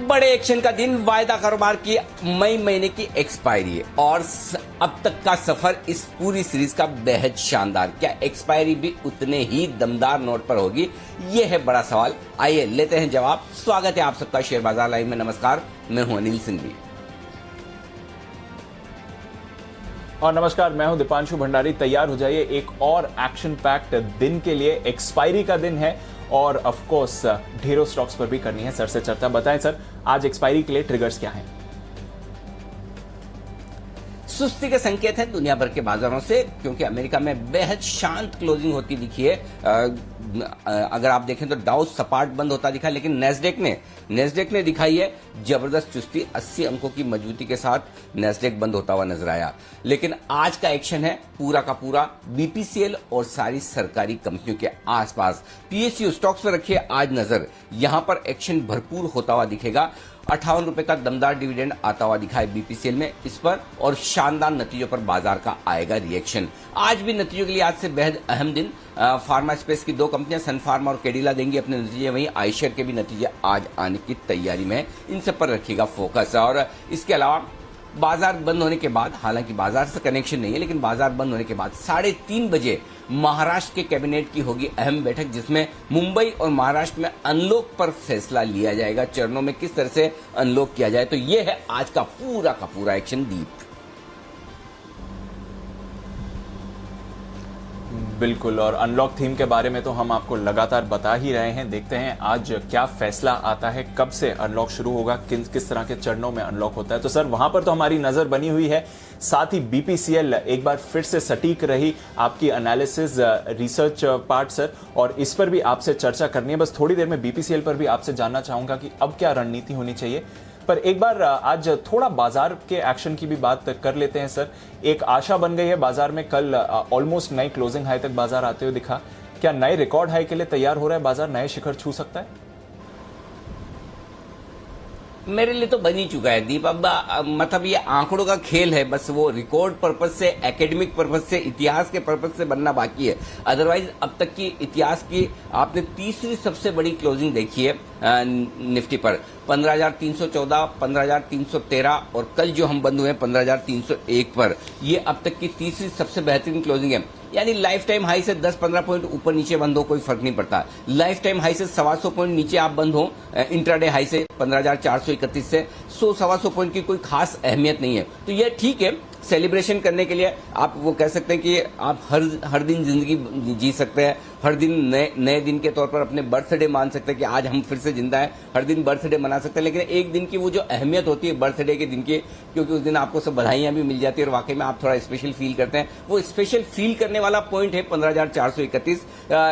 बड़े एक्शन का दिन, वायदा कारोबार की मई महीने की एक्सपायरी और अब तक का सफर इस पूरी सीरीज का बेहद शानदार। क्या एक्सपायरी भी उतने ही दमदार नोट पर होगी? ये है बड़ा सवाल। आइए लेते हैं जवाब। स्वागत है आप सबका शेयर बाजार लाइव में। नमस्कार, मैं हूं अनिल सिंघवी। और नमस्कार, मैं हूं दीपांशु भंडारी। तैयार हो जाइए एक और एक्शन पैक्ड दिन के लिए। एक्सपायरी का दिन है और ऑफ कोर्स ढेरों स्टॉक्स पर भी करनी है सर से चर्चा। बताएं सर, आज एक्सपायरी के लिए ट्रिगर्स क्या हैं? सुस्ती के संकेत हैं दुनिया भर के बाजारों से, क्योंकि अमेरिका में बेहद शांत क्लोजिंग होती दिखी है। अगर आप देखें तो डाउ सपाट बंद होता दिखा, लेकिन नेस्डेक ने दिखाई है जबरदस्त चुस्ती। 80 अंकों की मजबूती के साथ नेस्डेक बंद होता हुआ नजर आया। लेकिन आज का एक्शन है पूरा का पूरा बीपीसीएल और सारी सरकारी कंपनियों के आसपास। पीएसयू स्टॉक्स पर रखिए आज नजर, यहां पर एक्शन भरपूर होता हुआ दिखेगा। 58 रुपए का दमदार डिविडेंड आता हुआ दिखा है बीपीसीएल में इस पर, और शानदार नतीजों पर बाजार का आएगा रिएक्शन। आज भी नतीजों के लिए आज से बेहद अहम दिन। फार्मा स्पेस की दो कंपनियां सन फार्मा और कैडिला देंगी अपने नतीजे, वहीं आईशर के भी नतीजे आज आने की तैयारी में। इन सब पर रखिएगा फोकस। और इसके अलावा बाजार बंद होने के बाद, हालांकि बाजार से कनेक्शन नहीं है, लेकिन बाजार बंद होने के बाद 3:30 बजे महाराष्ट्र के कैबिनेट की होगी अहम बैठक, जिसमें मुंबई और महाराष्ट्र में अनलॉक पर फैसला लिया जाएगा। चरणों में किस तरह से अनलॉक किया जाए, तो यह है आज का पूरा एक्शन दीप। बिल्कुल, और अनलॉक थीम के बारे में तो हम आपको लगातार बता ही रहे हैं। देखते हैं आज क्या फैसला आता है, कब से अनलॉक शुरू होगा, किस तरह के चरणों में अनलॉक होता है। तो सर वहां पर तो हमारी नजर बनी हुई है। साथ ही बीपीसीएल एक बार फिर से सटीक रही आपकी एनालिसिस रिसर्च पार्ट सर, और इस पर भी आपसे चर्चा करनी है। बस थोड़ी देर में बीपीसीएल पर भी आपसे जानना चाहूंगा कि अब क्या रणनीति होनी चाहिए। पर एक बार आज थोड़ा बाजार के एक्शन की भी बात कर लेते हैं सर। एक आशा बन गई है बाजार में, कल ऑलमोस्ट नई क्लोजिंग हाई तक बाजार आते हुए दिखा। क्या नए रिकॉर्ड हाई के लिए तैयार हो रहा है बाजार? नए शिखर छू सकता है? मेरे लिए तो बन ही चुका है दीप। अब मतलब ये आंकड़ों का खेल है, बस वो रिकॉर्ड पर्पज से, एकेडमिक पर्पज से, इतिहास के पर्पज से बनना बाकी है। अदरवाइज अब तक की इतिहास की आपने तीसरी सबसे बड़ी क्लोजिंग देखी है निफ्टी पर, 15,314, 15,313, और कल जो हम बंद हुए 15,301 पर। ये अब तक की तीसरी सबसे बेहतरीन क्लोजिंग है। यानी लाइफ टाइम हाई से 10-15 पॉइंट ऊपर नीचे बंद हो कोई फर्क नहीं पड़ता। लाइफ टाइम हाई से 125 पॉइंट नीचे आप बंद हो, इंट्राडे हाई से 15,431 से 100-125 पॉइंट की कोई खास अहमियत नहीं है। तो ये ठीक है, सेलिब्रेशन करने के लिए आप वो कह सकते हैं कि आप हर दिन जिंदगी जी सकते हैं। हर दिन नए दिन के तौर पर अपने बर्थडे मान सकते हैं कि आज हम फिर से जिंदा हैं। हर दिन बर्थडे मना सकते हैं, लेकिन एक दिन की वो जो अहमियत होती है बर्थडे के दिन की, क्योंकि उस दिन आपको सब बधाइयां भी मिल जाती है और वाकई में आप थोड़ा स्पेशल फील करते हैं। वो स्पेशल फील करने वाला पॉइंट है 15,431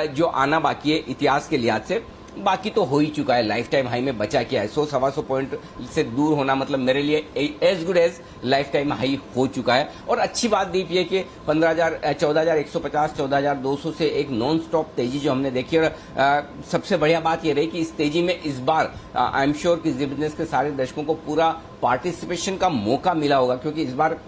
जो आना बाकी है इतिहास के लिहाज से। बाकी तो हो ही चुका है। लाइफ टाइम हाई में बचा क्या है? 100-125 पॉइंट से दूर होना मतलब मेरे लिए as good as lifetime high हो चुका है। और अच्छी बात दीप ये कि 14,150, 14,200 से एक नॉन स्टॉप तेजी जो हमने देखी, और सबसे बढ़िया बात ये रही कि इस तेजी में इस बार आई एम श्योर कि बिजनेस के सारे दर्शकों को पूरा पार्टिसिपेशन का मौका मिला होगा, क्योंकि इस बार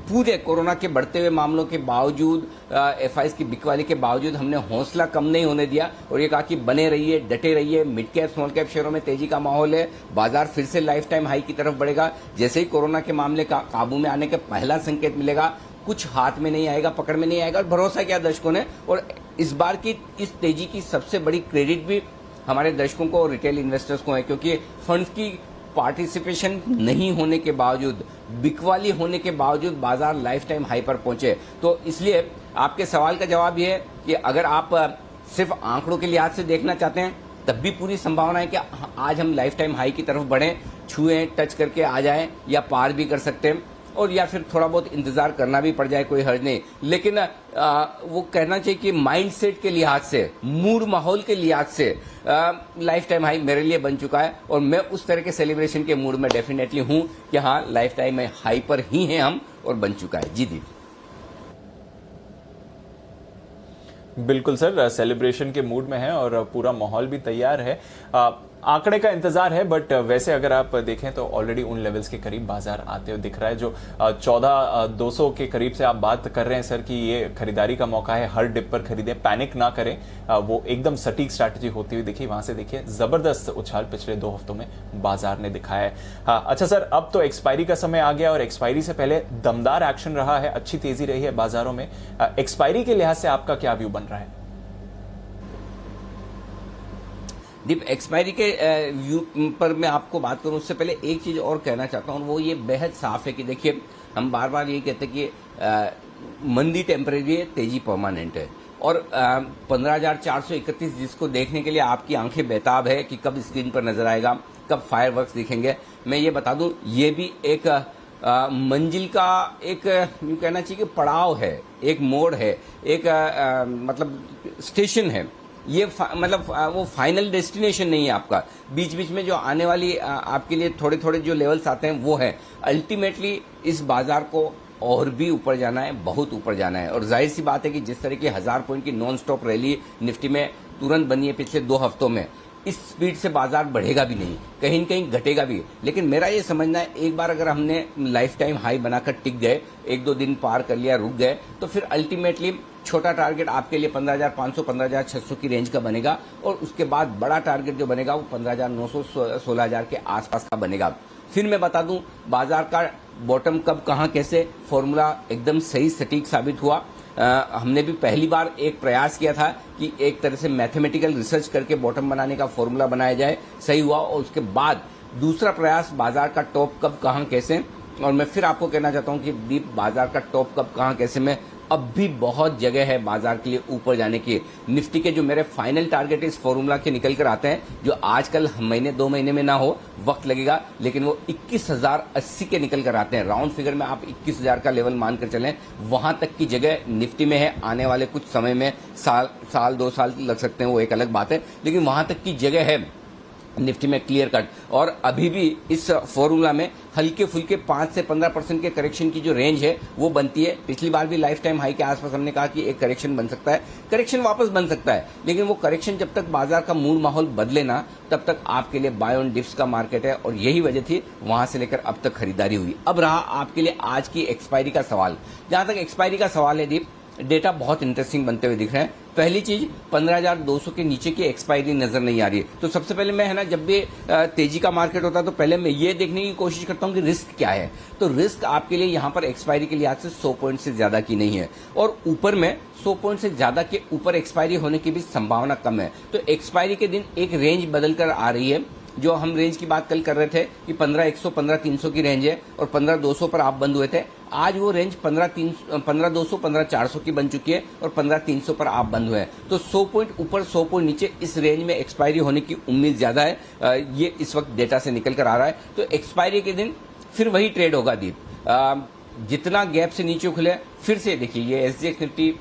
पूरे कोरोना के बढ़ते हुए मामलों के बावजूद, एफआईएस की बिकवाली के बावजूद हमने हौसला कम नहीं होने दिया और ये कहा कि बने रहिए, डटे रहिए। मिड कैप स्मॉल कैप शेयरों में तेजी का माहौल है। बाजार फिर से लाइफ टाइम हाई की तरफ बढ़ेगा। जैसे ही कोरोना के मामले का काबू में आने का पहला संकेत मिलेगा, कुछ हाथ में नहीं आएगा, पकड़ में नहीं आएगा, और भरोसा किया दर्शकों ने। और इस बार की इस तेजी की सबसे बड़ी क्रेडिट भी हमारे दर्शकों को और रिटेल इन्वेस्टर्स को है, क्योंकि फंड्स की पार्टिसिपेशन नहीं होने के बावजूद, बिकवाली होने के बावजूद बाजार लाइफ टाइम हाई पर पहुंचे। तो इसलिए आपके सवाल का जवाब यह है कि अगर आप सिर्फ आंकड़ों के लिहाज से देखना चाहते हैं, तब भी पूरी संभावना है कि आज हम लाइफ टाइम हाई की तरफ बढ़ें, छुएं, टच करके आ जाएं, या पार भी कर सकते हैं, और या फिर थोड़ा बहुत इंतजार करना भी पड़ जाए, कोई हर्ज नहीं। लेकिन वो कहना चाहिए कि माइंड सेट के लिहाज से, मूड माहौल के लिहाज से लाइफ टाइम हाई मेरे लिए बन चुका है, और मैं उस तरह के सेलिब्रेशन के मूड में डेफिनेटली हूं कि हाँ, लाइफ टाइम हाई पर ही हैं हम, और बन चुका है। जी दी। बिल्कुल सर, सेलिब्रेशन के मूड में है और पूरा माहौल भी तैयार है। आंकड़े का इंतजार है, बट वैसे अगर आप देखें तो ऑलरेडी उन लेवल्स के करीब बाजार आते हुए दिख रहा है जो 14,200 के करीब से आप बात कर रहे हैं सर कि ये खरीदारी का मौका है, हर डिप पर खरीदें, पैनिक ना करें। वो एकदम सटीक स्ट्रैटेजी होती हुई दिखी। वहां से देखिए जबरदस्त उछाल पिछले 2 हफ्तों में बाजार ने दिखाया है। हाँ अच्छा सर, अब तो एक्सपायरी का समय आ गया और एक्सपायरी से पहले दमदार एक्शन रहा है, अच्छी तेजी रही है बाजारों में। एक्सपायरी के लिहाज से आपका क्या व्यू बन रहा है? दीप, एक्सपायरी के व्यू पर मैं आपको बात करूं उससे पहले एक चीज और कहना चाहता हूं, वो ये बेहद साफ है कि देखिए हम बार बार ये कहते हैं कि मंदी टेम्परेरी है, तेजी परमानेंट है। और 15,431 जिसको देखने के लिए आपकी आंखें बेताब है कि कब स्क्रीन पर नजर आएगा, कब फायरवर्क्स दिखेंगे। मैं ये बता दूं, ये भी एक मंजिल का एक यूं कहना चाहिए कि पड़ाव है, एक मोड़ है, एक मतलब स्टेशन है। ये मतलब वो फाइनल डेस्टिनेशन नहीं है आपका। बीच बीच में जो आने वाली आपके लिए थोड़े थोड़े जो लेवल्स आते हैं वो है। अल्टीमेटली इस बाजार को और भी ऊपर जाना है, बहुत ऊपर जाना है। और जाहिर सी बात है कि जिस तरह की 1000 पॉइंट की नॉन स्टॉप रैली निफ्टी में तुरंत बनी है पिछले 2 हफ्तों में, इस स्पीड से बाजार बढ़ेगा भी नहीं, कहीं न कहीं घटेगा भी। लेकिन मेरा ये समझना है, एक बार अगर हमने लाइफ टाइम हाई बनाकर टिक गए, 1-2 दिन पार कर लिया, रुक गए, तो फिर अल्टीमेटली छोटा टारगेट आपके लिए 15,500 15,600 की रेंज का बनेगा और उसके बाद बड़ा टारगेट जो बनेगा वो 15,900 16,000 के आसपास का बनेगा। फिर मैं बता दूं, बाजार का बॉटम कब कहां कैसे, फॉर्मूला एकदम सही सटीक साबित हुआ। हमने भी पहली बार एक प्रयास किया था कि एक तरह से मैथमेटिकल रिसर्च करके बॉटम बनाने का फॉर्मूला बनाया जाए, सही हुआ। और उसके बाद दूसरा प्रयास, बाजार का टॉप कब कहां कैसे। और मैं फिर आपको कहना चाहता हूं कि दीप, बाजार का टॉप कब कहां कैसे में अब भी बहुत जगह है बाजार के लिए ऊपर जाने की। निफ्टी के जो मेरे फाइनल टारगेट इस फॉर्मूला के निकल कर आते हैं, जो आजकल महीने 2 महीने में ना हो, वक्त लगेगा, लेकिन वो 21,080 के निकल कर आते हैं। राउंड फिगर में आप 21,000 का लेवल मानकर चलें, वहां तक की जगह निफ्टी में है। आने वाले कुछ समय में साल 2 साल लग सकते हैं, वो एक अलग बात है, लेकिन वहां तक की जगह है निफ्टी में क्लियर कट। और अभी भी इस फॉर्मूला में हल्के फुल्के 5 से 15% के करेक्शन की जो रेंज है वो बनती है। पिछली बार भी लाइफ टाइम हाई के आसपास हमने कहा कि एक करेक्शन बन सकता है, करेक्शन वापस बन सकता है, लेकिन वो करेक्शन जब तक बाजार का मूड माहौल बदले ना, तब तक आपके लिए बाय ऑन डिप्स का मार्केट है। और यही वजह थी वहां से लेकर अब तक खरीदारी हुई। अब रहा आपके लिए आज की एक्सपायरी का सवाल। जहां तक एक्सपायरी का सवाल है दीप, डेटा बहुत इंटरेस्टिंग बनते हुए दिख रहे हैं। पहली चीज, 15,200 के नीचे की एक्सपायरी नजर नहीं आ रही है। तो सबसे पहले मैं, है ना, जब भी तेजी का मार्केट होता है तो पहले मैं ये देखने की कोशिश करता हूं कि रिस्क क्या है। तो रिस्क आपके लिए यहां पर एक्सपायरी के लिहाज से 100 पॉइंट से ज्यादा की नहीं है, और ऊपर में 100 पॉइंट से ज्यादा के ऊपर एक्सपायरी होने की भी संभावना कम है। तो एक्सपायरी के दिन एक रेंज बदल कर आ रही है। जो हम रेंज की बात कल कर रहे थे कि 15,100 15,300 की रेंज है और 15,200 पर आप बंद हुए थे, आज वो रेंज 15,200 15,400 की बन चुकी है और 15,300 पर आप बंद हुए हैं। तो 100 पॉइंट ऊपर 100 पॉइंट नीचे इस रेंज में एक्सपायरी होने की उम्मीद ज्यादा है। ये इस वक्त डेटा से निकल कर आ रहा है। तो एक्सपायरी के दिन फिर वही ट्रेड होगा दीप। जितना गैप से नीचे खुले, फिर से देखिए ये SGX निफ्टी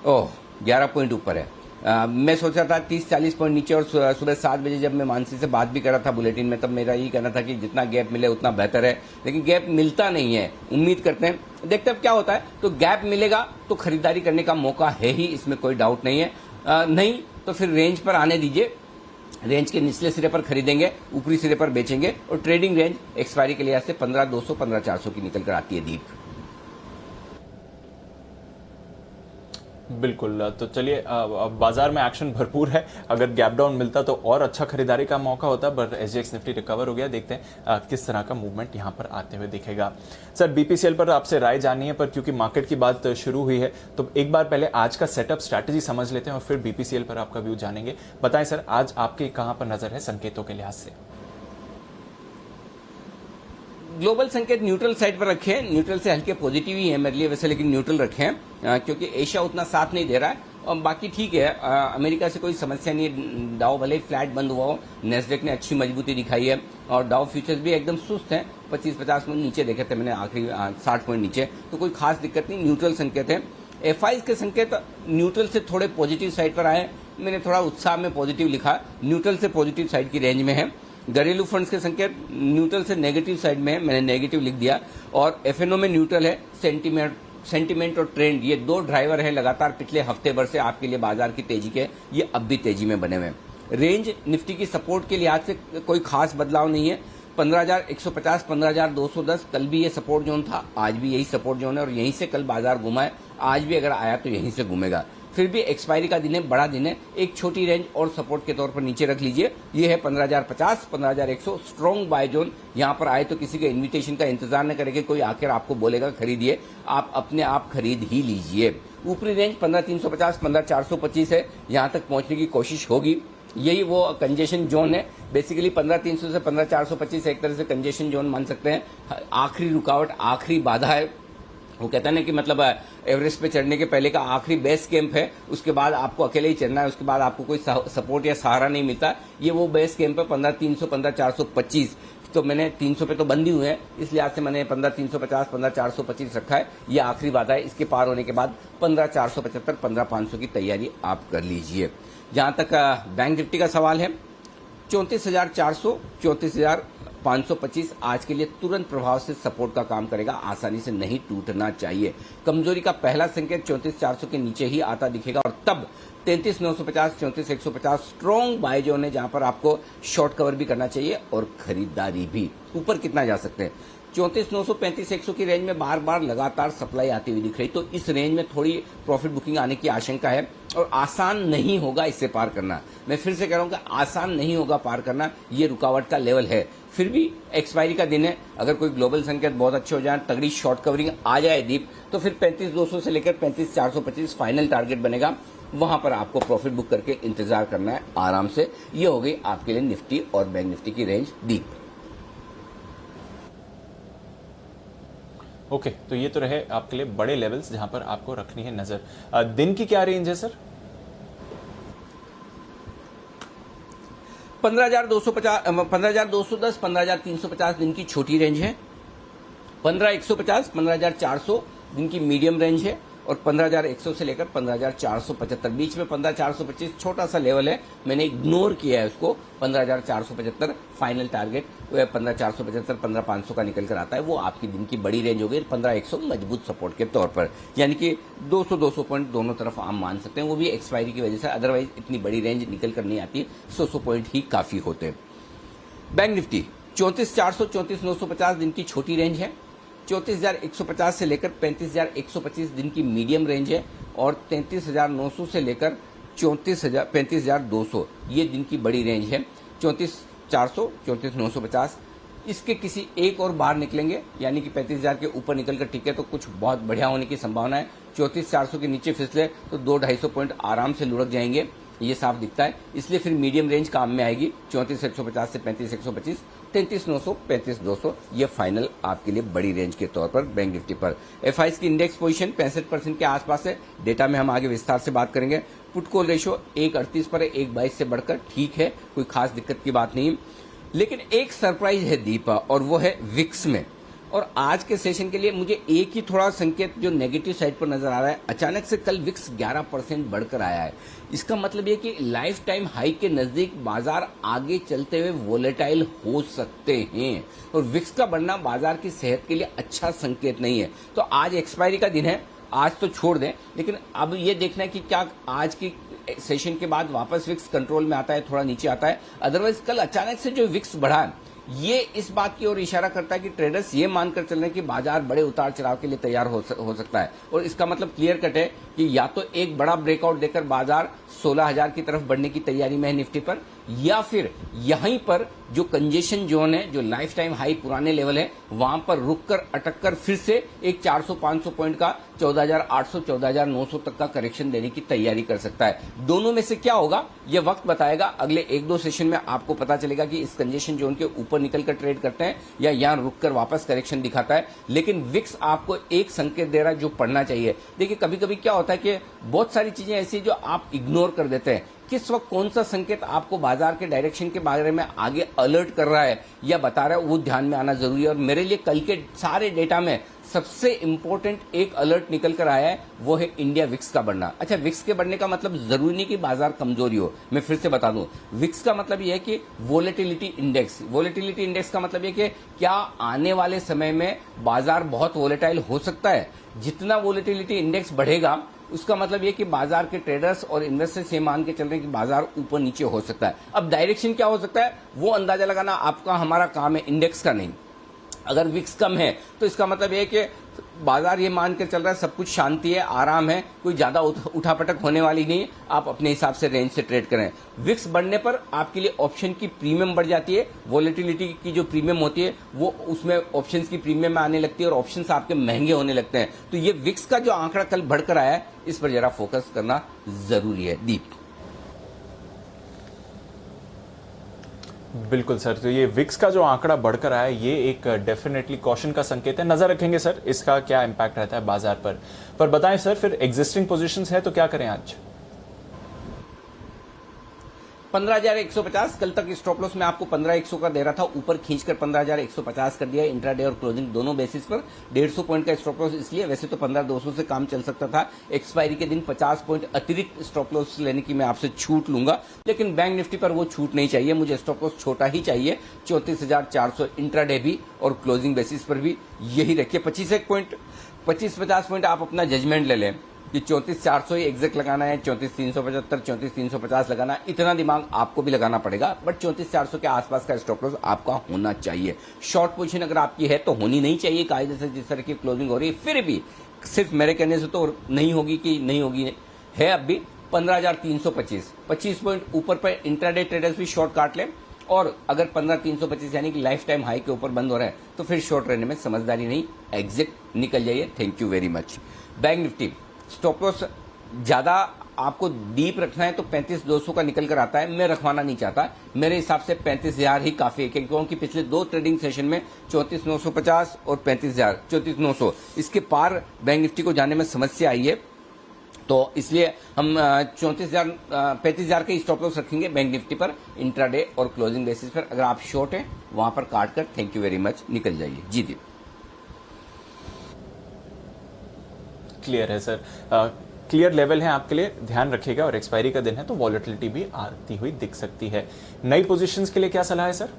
11 पॉइंट ऊपर है। मैं सोचा था 30-40 पॉइंट नीचे, और सुबह 7 बजे जब मैं मानसी से बात भी कर रहा था बुलेटिन में, तब मेरा यही कहना था कि जितना गैप मिले उतना बेहतर है, लेकिन गैप मिलता नहीं है। उम्मीद करते हैं, देखते हैं क्या होता है। तो गैप मिलेगा तो खरीदारी करने का मौका है ही, इसमें कोई डाउट नहीं है। नहीं तो फिर रेंज पर आने दीजिए, रेंज के निचले सिरे पर खरीदेंगे, ऊपरी सिरे पर बेचेंगे। और ट्रेडिंग रेंज एक्सपायरी के लिहाज से 15,200 15,400 की निकल कर आती है दीप। बिल्कुल, तो चलिए, बाजार में एक्शन भरपूर है। अगर गैप डाउन मिलता तो और अच्छा खरीदारी का मौका होता, बट SGX निफ्टी रिकवर हो गया। देखते हैं किस तरह का मूवमेंट यहां पर आते हुए दिखेगा। सर, BPCL पर आपसे राय जाननी है, पर क्योंकि मार्केट की बात शुरू हुई है तो एक बार पहले आज का सेटअप स्ट्रैटेजी समझ लेते हैं और फिर BPCL पर आपका व्यू जानेंगे। बताएं सर, आज आपके कहां पर नजर है संकेतों के लिहाज से? ग्लोबल संकेत न्यूट्रल साइड पर रखे हैं, न्यूट्रल से हल्के पॉजिटिव ही है मेरे लिए वैसे, लेकिन न्यूट्रल रखे हैं क्योंकि एशिया उतना साथ नहीं दे रहा है। और बाकी ठीक है, अमेरिका से कोई समस्या नहीं है। डाउ भले ही फ्लैट बंद हुआ हो, नेस्डेक ने अच्छी मजबूती दिखाई है और डाउ फ्यूचर्स भी एकदम सुस्त हैं। 25-50 पॉइंट नीचे देखे थे मैंने, आखिरी 60 पॉइंट नीचे, तो कोई खास दिक्कत नहीं। न्यूट्रल संकेत है। FIs के संकेत न्यूट्रल से थोड़े पॉजिटिव साइड पर आए, मैंने थोड़ा उत्साह में पॉजिटिव लिखा, न्यूट्रल से पॉजिटिव साइड की रेंज में है। घरेलू फंड्स के संकेत न्यूट्रल से नेगेटिव साइड में है, मैंने नेगेटिव लिख दिया। और FNO में न्यूट्रल है, सेंटिमेंट और ट्रेंड, ये दो ड्राइवर है लगातार पिछले हफ्ते भर से आपके लिए बाजार की तेजी के, ये अब भी तेजी में बने हुए हैं। रेंज निफ्टी की सपोर्ट के लिहाज से कोई खास बदलाव नहीं है। 15,150, 15,210 कल भी ये सपोर्ट जोन था, आज भी यही सपोर्ट जोन है और यहीं से कल बाजार घुमा है। आज भी अगर आया तो यहीं से घूमेगा। फिर भी एक्सपायरी का दिन है, बड़ा दिन है, एक छोटी रेंज और सपोर्ट के तौर पर नीचे रख लीजिए। ये है 15,050, 15,100 स्ट्रॉन्ग बाय जोन। यहां पर आए तो किसी के इन्विटेशन का इंतजार न करें कि कोई आकर आपको बोलेगा खरीदिए, आप अपने आप खरीद ही लीजिए। ऊपरी रेंज 15,350, 15,425 है, यहां तक पहुंचने की कोशिश होगी। यही वो कंजेशन जोन है। बेसिकली 15,300 से 15,425 एक तरह से कंजेशन जोन मान सकते हैं। आखिरी रुकावट, आखिरी बाधा है। वो कहता है ना कि मतलब एवरेस्ट पे चढ़ने के पहले का आखिरी बेस कैंप है, उसके बाद आपको अकेले ही चढ़ना है, उसके बाद आपको कोई सपोर्ट या सहारा नहीं मिलता। ये वो बेस कैंप है 15,300, 15,425। तो मैंने 300 पे तो बंदी हुए हैं, इस लिहाज से मैंने 15,350, 15,425 रखा है। ये आखिरी बात है। इसके पार होने के बाद 15,475, 15,500 की तैयारी आप कर लीजिए। जहां तक बैंक निफ्टी का सवाल है, 34,400, 34,525 आज के लिए तुरंत प्रभाव से सपोर्ट का काम करेगा, आसानी से नहीं टूटना चाहिए। कमजोरी का पहला संकेत 34,400 के नीचे ही आता दिखेगा और तब 33,950, 34,150 स्ट्रॉन्ग बाय जोन है, जहां पर आपको शॉर्ट कवर भी करना चाहिए और खरीदारी भी। ऊपर कितना जा सकते हैं? 34,900, 35,100 की रेंज में बार बार लगातार सप्लाई आती हुई दिख रही, तो इस रेंज में थोड़ी प्रॉफिट बुकिंग आने की आशंका है और आसान नहीं होगा इससे पार करना। मैं फिर से कह रहा हूं कि आसान नहीं होगा पार करना, ये रुकावट का लेवल है। फिर भी एक्सपायरी का दिन है, अगर कोई ग्लोबल संकेत बहुत अच्छे हो जाए, तगड़ी शॉर्ट कवरिंग आ जाए दीप, तो फिर 35,200 से लेकर 35,425 फाइनल टारगेट बनेगा। वहां पर आपको प्रॉफिट बुक करके इंतजार करना है आराम से। ये हो गई आपके लिए निफ्टी और बैंक निफ्टी की रेंज दीप। ओके, तो ये तो रहे आपके लिए बड़े लेवल्स जहां पर आपको रखनी है नजर। दिन की क्या रेंज है सर? 15,210, 15,350 दिन की छोटी रेंज है। 15,150, 15,400 दिन की मीडियम रेंज है और 15,100 से लेकर 15,475 बीच में 15,425 छोटा सा लेवल है, मैंने इग्नोर किया है उसको। 15,475 फाइनल टारगेट 15,475, 15,500 का निकल कर आता है, वो आपकी दिन की बड़ी रेंज हो गई। 15,100 मजबूत सपोर्ट के तौर पर, यानी कि 200 पॉइंट दोनों तरफ आप मान सकते हैं, वो भी एक्सपायरी की वजह से। अदरवाइज इतनी बड़ी रेंज निकल कर नहीं आती, 100 पॉइंट ही काफी होते हैं। बैंक निफ्टी 34,400, 34,950 दिन की छोटी रेंज है। 34,150 से लेकर 35,125 दिन की मीडियम रेंज है और 33,900 से लेकर 35,200 ये दिन की बड़ी रेंज है। 34,400, 34,950 इसके किसी एक और बाहर निकलेंगे, यानी कि 35,000 के ऊपर निकल कर टिके तो कुछ बहुत बढ़िया होने की संभावना है। 34,400 के नीचे फिसले तो 200-250 पॉइंट आराम से लुढ़क जाएंगे, ये साफ दिखता है। इसलिए फिर मीडियम रेंज काम में आएगी 34,150 से 35,125, 33,900, 35,200 ये फाइनल आपके लिए बड़ी रेंज के तौर पर बैंक निफ्टी पर। एफआईएस की इंडेक्स पोजीशन 65% के आसपास है। डेटा में हम आगे विस्तार से बात करेंगे। पुट कॉल रेशियो 1.38 पर है, 1.22 से बढ़कर ठीक है, कोई खास दिक्कत की बात नहीं। लेकिन एक सरप्राइज है दीपा, और वो है विक्स में। और आज के सेशन के लिए मुझे एक ही थोड़ा संकेत जो नेगेटिव साइड पर नजर आ रहा है। अचानक से कल विक्स 11% बढ़कर आया है। इसका मतलब ये कि लाइफ टाइम हाई के नजदीक बाजार आगे चलते हुए वोलेटाइल हो सकते हैं और विक्स का बढ़ना बाजार की सेहत के लिए अच्छा संकेत नहीं है। तो आज एक्सपायरी का दिन है, आज तो छोड़ दें, लेकिन अब ये देखना है कि क्या आज की सेशन के बाद वापस विक्स कंट्रोल में आता है, थोड़ा नीचे आता है। अदरवाइज कल अचानक से जो विक्स बढ़ा है, ये इस बात की ओर इशारा करता है कि ट्रेडर्स ये मानकर चल रहे हैं कि बाजार बड़े उतार चढ़ाव के लिए तैयार हो सकता है। और इसका मतलब क्लियर कट है कि या तो एक बड़ा ब्रेकआउट देकर बाजार 16,000 की तरफ बढ़ने की तैयारी में है निफ्टी पर, या फिर यहीं पर जो कंजेशन जोन है, जो लाइफ टाइम हाई पुराने लेवल है, वहां पर रुककर अटक कर फिर से एक 400-500 पॉइंट का 14,800, 14,900 तक का करेक्शन देने की तैयारी कर सकता है। दोनों में से क्या होगा यह वक्त बताएगा। अगले 1-2 सेशन में आपको पता चलेगा कि इस कंजेशन जोन के ऊपर निकलकर ट्रेड करते हैं या यहां रुककर वापस करेक्शन दिखाता है। लेकिन विक्स आपको एक संकेत दे रहा है जो पढ़ना चाहिए। देखिए, कभी कभी क्या होता है कि बहुत सारी चीजें ऐसी जो आप इग्नोर कर देते हैं किस वक्त कौन सा संकेत आपको बाजार के डायरेक्शन के बारे में आगे अलर्ट कर रहा है या बता रहा है, वो ध्यान में आना जरूरी है। और मेरे लिए कल के सारे डेटा में सबसे इंपॉर्टेंट एक अलर्ट निकल कर आया है, वो है इंडिया विक्स का बढ़ना। अच्छा, विक्स के बढ़ने का मतलब जरूरी नहीं कि बाजार कमजोरी हो, मैं फिर से बता दूं, विक्स का मतलब यह है कि वोलेटिलिटी इंडेक्स। वोलेटिलिटी इंडेक्स का मतलब यह कि क्या आने वाले समय में बाजार बहुत वोलेटाइल हो सकता है। जितना वोलेटिलिटी इंडेक्स बढ़ेगा उसका मतलब यह कि बाजार के ट्रेडर्स और इन्वेस्टर्स ये मान के चल रहे हैं कि बाजार ऊपर नीचे हो सकता है। अब डायरेक्शन क्या हो सकता है वो अंदाजा लगाना आपका हमारा काम है, इंडेक्स का नहीं। अगर विक्स कम है तो इसका मतलब यह है कि बाजार ये मान कर चल रहा है सब कुछ शांति है, आराम है, कोई ज्यादा उठापटक होने वाली नहीं है, आप अपने हिसाब से रेंज से ट्रेड करें। विक्स बढ़ने पर आपके लिए ऑप्शन की प्रीमियम बढ़ जाती है, वोलेटिलिटी की जो प्रीमियम होती है वो उसमें ऑप्शंस की प्रीमियम में आने लगती है और ऑप्शंस आपके महंगे होने लगते हैं। तो ये विक्स का जो आंकड़ा कल बढ़कर आया है इस पर जरा फोकस करना जरूरी है। दीप। बिल्कुल सर, तो ये विक्स का जो आंकड़ा बढ़कर आया है ये एक डेफिनेटली कॉशन का संकेत है। नजर रखेंगे सर इसका क्या इंपैक्ट रहता है बाजार पर बताएं सर फिर एग्जिस्टिंग पोजीशंस है तो क्या करें आज? 15,150 कल तक स्टॉप लॉस में आपको 15,100 का दे रहा था, ऊपर खींचकर 15,150 कर दिया इंट्राडे और क्लोजिंग दोनों बेसिस पर। 150 पॉइंट का स्टॉप लॉस इसलिए, वैसे तो 15,200 से काम चल सकता था। एक्सपायरी के दिन 50 पॉइंट अतिरिक्त स्टॉप लॉस लेने की मैं आपसे छूट लूंगा, लेकिन बैंक निफ्टी पर वो छूट नहीं चाहिए, मुझे स्टॉप लॉस छोटा ही चाहिए। 34,400 इंट्राडे भी और क्लोजिंग बेसिस पर भी यही रखिए। 25-50 पॉइंट आप अपना जजमेंट ले लें कि 34,400 ही एग्जैक्ट लगाना है, 34,375, 34,350 लगाना है, इतना दिमाग आपको भी लगाना पड़ेगा। बट 34,400 के आसपास का स्टॉप लॉस आपका होना चाहिए। शॉर्ट पोजीशन अगर आपकी है तो होनी नहीं चाहिए कायदे से, जिस तरह की क्लोजिंग हो रही है। फिर भी सिर्फ मेरे कहने से तो नहीं होगी कि नहीं होगी, है अब भी 15,325, 25 पॉइंट ऊपर पर इंट्राडे ट्रेडर्स भी शॉर्ट काट लें। और अगर 15,325 यानी कि लाइफ टाइम हाई के ऊपर बंद हो रहे हैं तो फिर शॉर्ट रहने में समझदारी नहीं, एग्जिट निकल जाइए। Thank you very much. Bank Nifty stop loss ज्यादा आपको डीप रखना है तो 35,200 का निकल कर आता है, मैं रखवाना नहीं चाहता। मेरे हिसाब से 35,000 ही काफी है, क्योंकि पिछले दो ट्रेडिंग सेशन में 34,950 और 35,000, 34,900 इसके पार बैंक निफ्टी को जाने में समस्या आई है। तो इसलिए हम 35,000 के स्टॉप लॉस रखेंगे बैंक निफ्टी पर इंट्राडे और क्लोजिंग बेसिस पर। अगर आप शॉर्ट हैं वहां पर काट कर थैंक यू वेरी मच निकल जाइए। जी दी। क्लियर है सर, क्लियर लेवल है आपके लिए, ध्यान रखिएगा। और एक्सपायरी का दिन है तो वॉलेटिलिटी भी आती हुई दिख सकती है। नई पोजीशंस के लिए क्या सलाह है सर?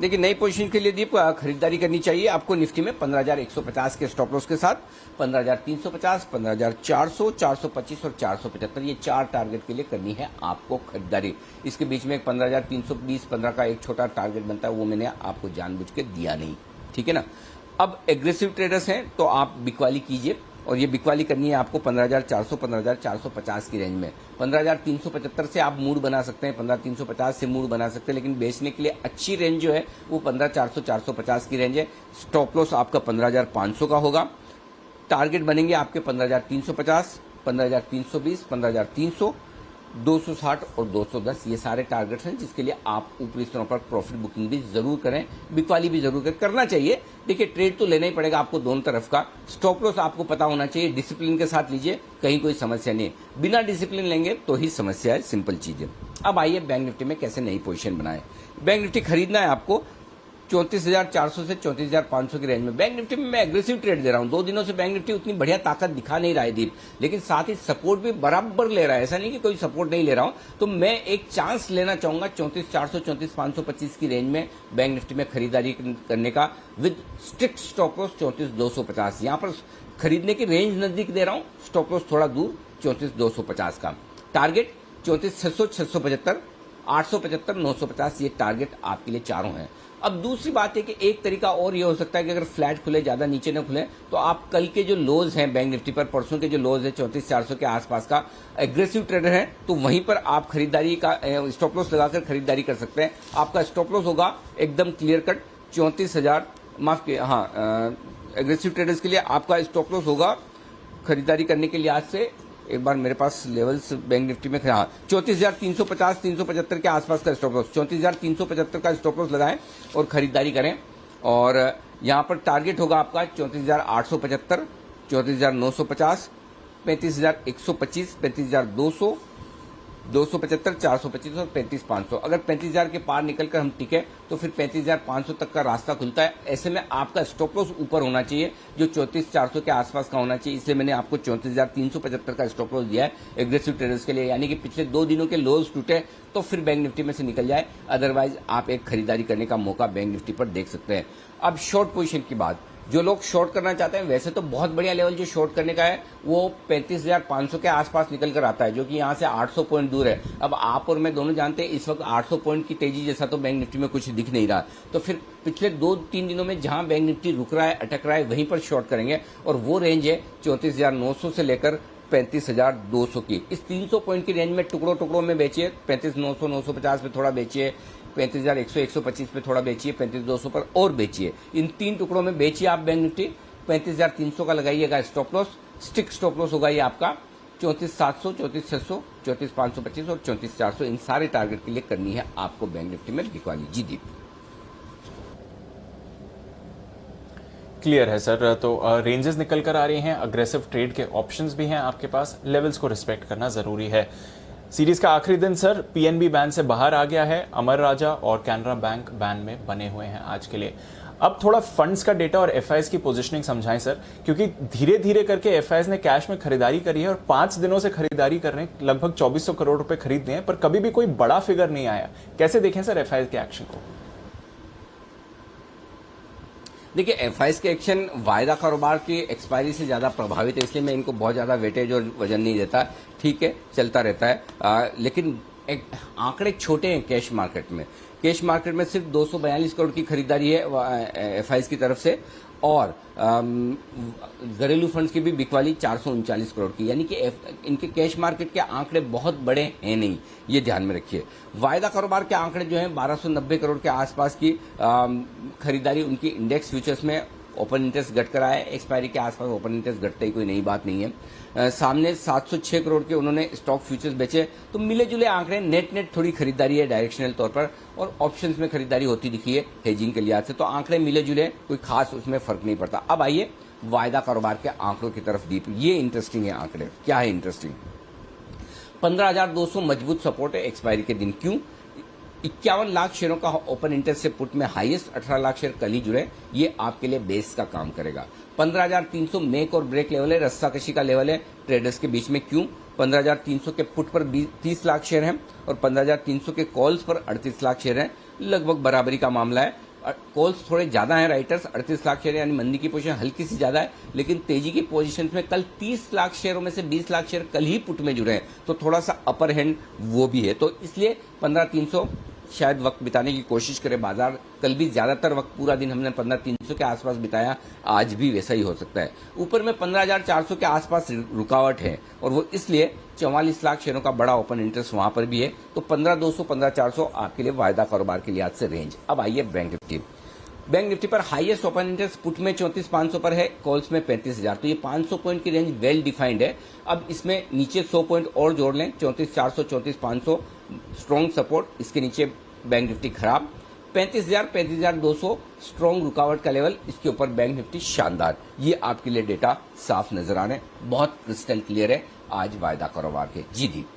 देखिए, नई पोजीशन के लिए दीप खरीदारी करनी चाहिए आपको निफ्टी में 15,150 के स्टॉप लॉस के साथ। 15,350, 15,400, 425 और 475 ये चार टारगेट के लिए करनी है आपको खरीदारी। इसके बीच में एक 15,320, 15 का एक छोटा टारगेट बनता है, वो मैंने आपको जानबूझ के दिया नहीं, ठीक है ना। अब एग्रेसिव ट्रेडर्स हैं तो आप बिकवाली कीजिए, और ये बिकवाली करनी है आपको 15,400, 15,450 की रेंज में। 15,375 से आप मूड बना सकते हैं, 15,350 से मूड बना सकते हैं, लेकिन बेचने के लिए अच्छी रेंज जो है वो 15,400, 450 की रेंज है। स्टॉप लॉस आपका 15,500 का होगा। टारगेट बनेंगे आपके 15,350, 15,320, 15,300, 260 और 210, ये सारे टारगेट्स हैं जिसके लिए आप ऊपरी स्तरों पर प्रॉफिट बुकिंग भी जरूर करें, बिकवाली भी जरूर करें, करना चाहिए। देखिए, ट्रेड तो लेना ही पड़ेगा आपको दोनों तरफ का। स्टॉप लॉस आपको पता होना चाहिए, डिसिप्लिन के साथ लीजिए, कहीं कोई समस्या नहीं। बिना डिसिप्लिन लेंगे तो ही समस्या है, सिंपल चीज है। अब आइए बैंक निफ्टी में कैसे नई पोजीशन बनाए। बैंक निफ्टी खरीदना है आपको 34,400 से 34,500 की रेंज में। बैंक निफ्टी में मैं एग्रेसिव ट्रेड दे रहा हूं, 2 दिनों से बैंक निफ्टी उतनी बढ़िया ताकत दिखा नहीं रहा है दीप, लेकिन साथ ही सपोर्ट भी बराबर ले रहा है, ऐसा नहीं कि कोई सपोर्ट नहीं ले रहा हूं। तो मैं एक चांस लेना चाहूंगा 34,400, 34,525 की रेंज में बैंक निफ्टी में खरीदारी करने का, विद स्ट्रिक्ट स्टॉप लॉस 34,250। यहां पर खरीदने की रेंज नजदीक दे रहा हूं, स्टॉप लॉस थोड़ा दूर 34,250 का। टारगेट 34,600, 675, 875, 950, ये टारगेट आपके लिए चारों हैं। अब दूसरी बात है कि एक तरीका और ये हो सकता है कि अगर फ्लैट खुले, ज्यादा नीचे न खुले, तो आप कल के जो लोज हैं बैंक निफ्टी पर, परसों के जो लोज है 34,400 के आसपास का, एग्रेसिव ट्रेडर है तो वहीं पर आप खरीदारी का स्टॉप लॉस लगाकर खरीदारी कर सकते हैं। आपका स्टॉप लॉस होगा एकदम क्लियर कट 34,000, माफ किया, हाँ, एग्रेसिव ट्रेडर्स के लिए आपका स्टॉप लॉस होगा खरीदारी करने के लिए आज से, एक बार मेरे पास लेवल्स बैंक निफ्टी में, हाँ, 34,350, 375 के आसपास का स्टॉप लॉस, 34,375 का स्टॉप लॉस लगाएं और खरीदारी करें। और यहां पर टारगेट होगा आपका 34,875, 34,950, 35,125, 35,200, 275, 425 और 35,500। अगर 35,000 के पार निकलकर हम टिके तो फिर 35,500 तक का रास्ता खुलता है। ऐसे में आपका स्टॉप लॉस ऊपर होना चाहिए, जो 34,400 के आसपास का होना चाहिए। इसलिए मैंने आपको 34,375 का स्टॉप लॉस दिया है एग्रेसिव ट्रेडर्स के लिए, यानी कि पिछले 2 दिनों के लोज टूटे तो फिर बैंक निफ्टी में से निकल जाए, अदरवाइज आप एक खरीदारी करने का मौका बैंक निफ्टी पर देख सकते हैं। अब शॉर्ट पोजीशन की बात, जो लोग शॉर्ट करना चाहते हैं, वैसे तो बहुत बढ़िया लेवल जो शॉर्ट करने का है वो 35,500 के आसपास निकल कर आता है, जो कि यहां से 800 पॉइंट दूर है। अब आप और मैं दोनों जानते हैं इस वक्त 800 पॉइंट की तेजी जैसा तो बैंक निफ्टी में कुछ दिख नहीं रहा, तो फिर पिछले 2-3 दिनों में जहां बैंक निफ्टी रुक रहा है, अटक रहा है, वहीं पर शॉर्ट करेंगे। और वो रेंज है 34,900 से लेकर 35,200 की। इस 300 पॉइंट की रेंज में टुकड़ों में बेचिए, 35,900, 950 पे थोड़ा बेचिए, 35,100, 125 पे थोड़ा बेचिए, 35,200 पर और बेचिए। इन 3 टुकड़ों में बेचिए आप बैंक निफ्टी। 35,300 का लगाइएगा stop loss, stick stop loss होगा ये आपका 34,700, 34,600, 34,525 और 34,400। इन सारे टारगेट के लिए करनी है आपको बैंक निफ्टी में बिकवाली। जी दीप। क्लियर है सर, तो रेंजेस निकल कर आ रही हैं, अग्रेसिव ट्रेड के ऑप्शंस भी हैं आपके पास, लेवल्स को रिस्पेक्ट करना जरूरी है। सीरीज का आखिरी दिन सर, पीएनबी बैन से बाहर आ गया है, अमर राजा और कैनरा बैंक बैन में बने हुए हैं आज के लिए। अब थोड़ा फंड्स का डेटा और एफआईएस की पोजीशनिंग समझाएं सर, क्योंकि धीरे धीरे करके एफआईएस ने कैश में खरीदारी करी है और 5 दिनों से खरीदारी कर रहे हैं, लगभग 2400 करोड़ रुपए खरीद लिए हैं, पर कभी भी कोई बड़ा फिगर नहीं आया। कैसे देखें सर एफआईएस के एक्शन को? देखिए, एफआईएस के एक्शन वायदा कारोबार की एक्सपायरी से ज्यादा प्रभावित है, इसलिए मैं इनको बहुत ज्यादा वेटेज और वजन नहीं देता। ठीक है, चलता रहता है, लेकिन एक आंकड़े छोटे हैं कैश मार्केट में। कैश मार्केट में सिर्फ 242 करोड़ की खरीदारी है एफआईएस की तरफ से, और घरेलू फंड्स की भी बिकवाली 439 करोड़ की, यानी कि इनके कैश मार्केट के आंकड़े बहुत बड़े हैं नहीं, ये ध्यान में रखिए। वायदा कारोबार के आंकड़े जो हैं 1290 करोड़ के आसपास की खरीदारी उनकी इंडेक्स फ्यूचर्स में ओपन इंटरेस्ट घट कर आया है। एक्सपायरी के आसपास ओपन इंटरेस्ट घटते ही कोई नई बात नहीं है। सामने 706 करोड़ के उन्होंने स्टॉक फ्यूचर्स बेचे, तो मिले जुले आंकड़े, नेट थोड़ी खरीदारी है डायरेक्शनल तौर पर, और ऑप्शंस में खरीदारी होती दिखी है हेजिंग के लिहाज से, तो आंकड़े मिले जुले, कोई खास उसमें फर्क नहीं पड़ता। अब आइए वायदा कारोबार के आंकड़ों की तरफ दीप। ये इंटरेस्टिंग है आंकड़े। क्या है इंटरेस्टिंग? 15,200 मजबूत सपोर्ट है एक्सपायरी के दिन। क्यों? 51 लाख शेयरों का ओपन इंटरेस्ट से पुट में हाईएस्ट, 18 लाख शेयर कल ही जुड़े, ये आपके लिए बेस का काम करेगा। 15,300 मेक और ब्रेक लेवल है, रस्साकशी का लेवल है ट्रेडर्स के बीच में। क्यों? 15,300 के पुट पर 30 लाख शेयर हैं और 15,300 के कॉल्स पर 38 लाख शेयर हैं, लगभग बराबरी का मामला है। कॉल्स थोड़े ज्यादा हैं राइटर्स, 38 लाख शेयर, यानी मंदी की पोजीशन हल्की सी ज्यादा है, लेकिन तेजी की पोजीशन में कल 30 लाख शेयरों में से 20 लाख शेयर कल ही पुट में जुड़े हैं, तो थोड़ा सा अपर हैंड वो भी है। तो इसलिए 15,300 शायद वक्त बिताने की कोशिश करे बाजार। कल भी ज्यादातर वक्त, पूरा दिन हमने 15,300 के आसपास बिताया, आज भी वैसा ही हो सकता है। ऊपर में 15,400 के आसपास रुकावट है, और वो इसलिए 44 लाख शेयरों का बड़ा ओपन इंटरेस्ट वहां पर भी है। तो 15,200, 15,400 आपके लिए वायदा कारोबार के लिहाज से रेंज। अब आइए बैंक निफ्टी। बैंक निफ्टी पर हाईएस्ट ओपन इंटरेस्ट पुट में 34,500 पर है, कॉल्स में 35,000, तो ये 500 पॉइंट की रेंज वेल डिफाइंड है। अब इसमें नीचे 100 पॉइंट और जोड़ लें, 34,400, 34,500 स्ट्रॉन्ग सपोर्ट, इसके नीचे बैंक निफ्टी खराब, 35,000, 35,200 स्ट्रॉन्ग रुकावट का लेवल, इसके ऊपर बैंक निफ्टी शानदार। ये आपके लिए डेटा साफ नजर आ रहे हैं, बहुत क्रिस्टल क्लियर है आज वायदा कारोबार के। जी दीप।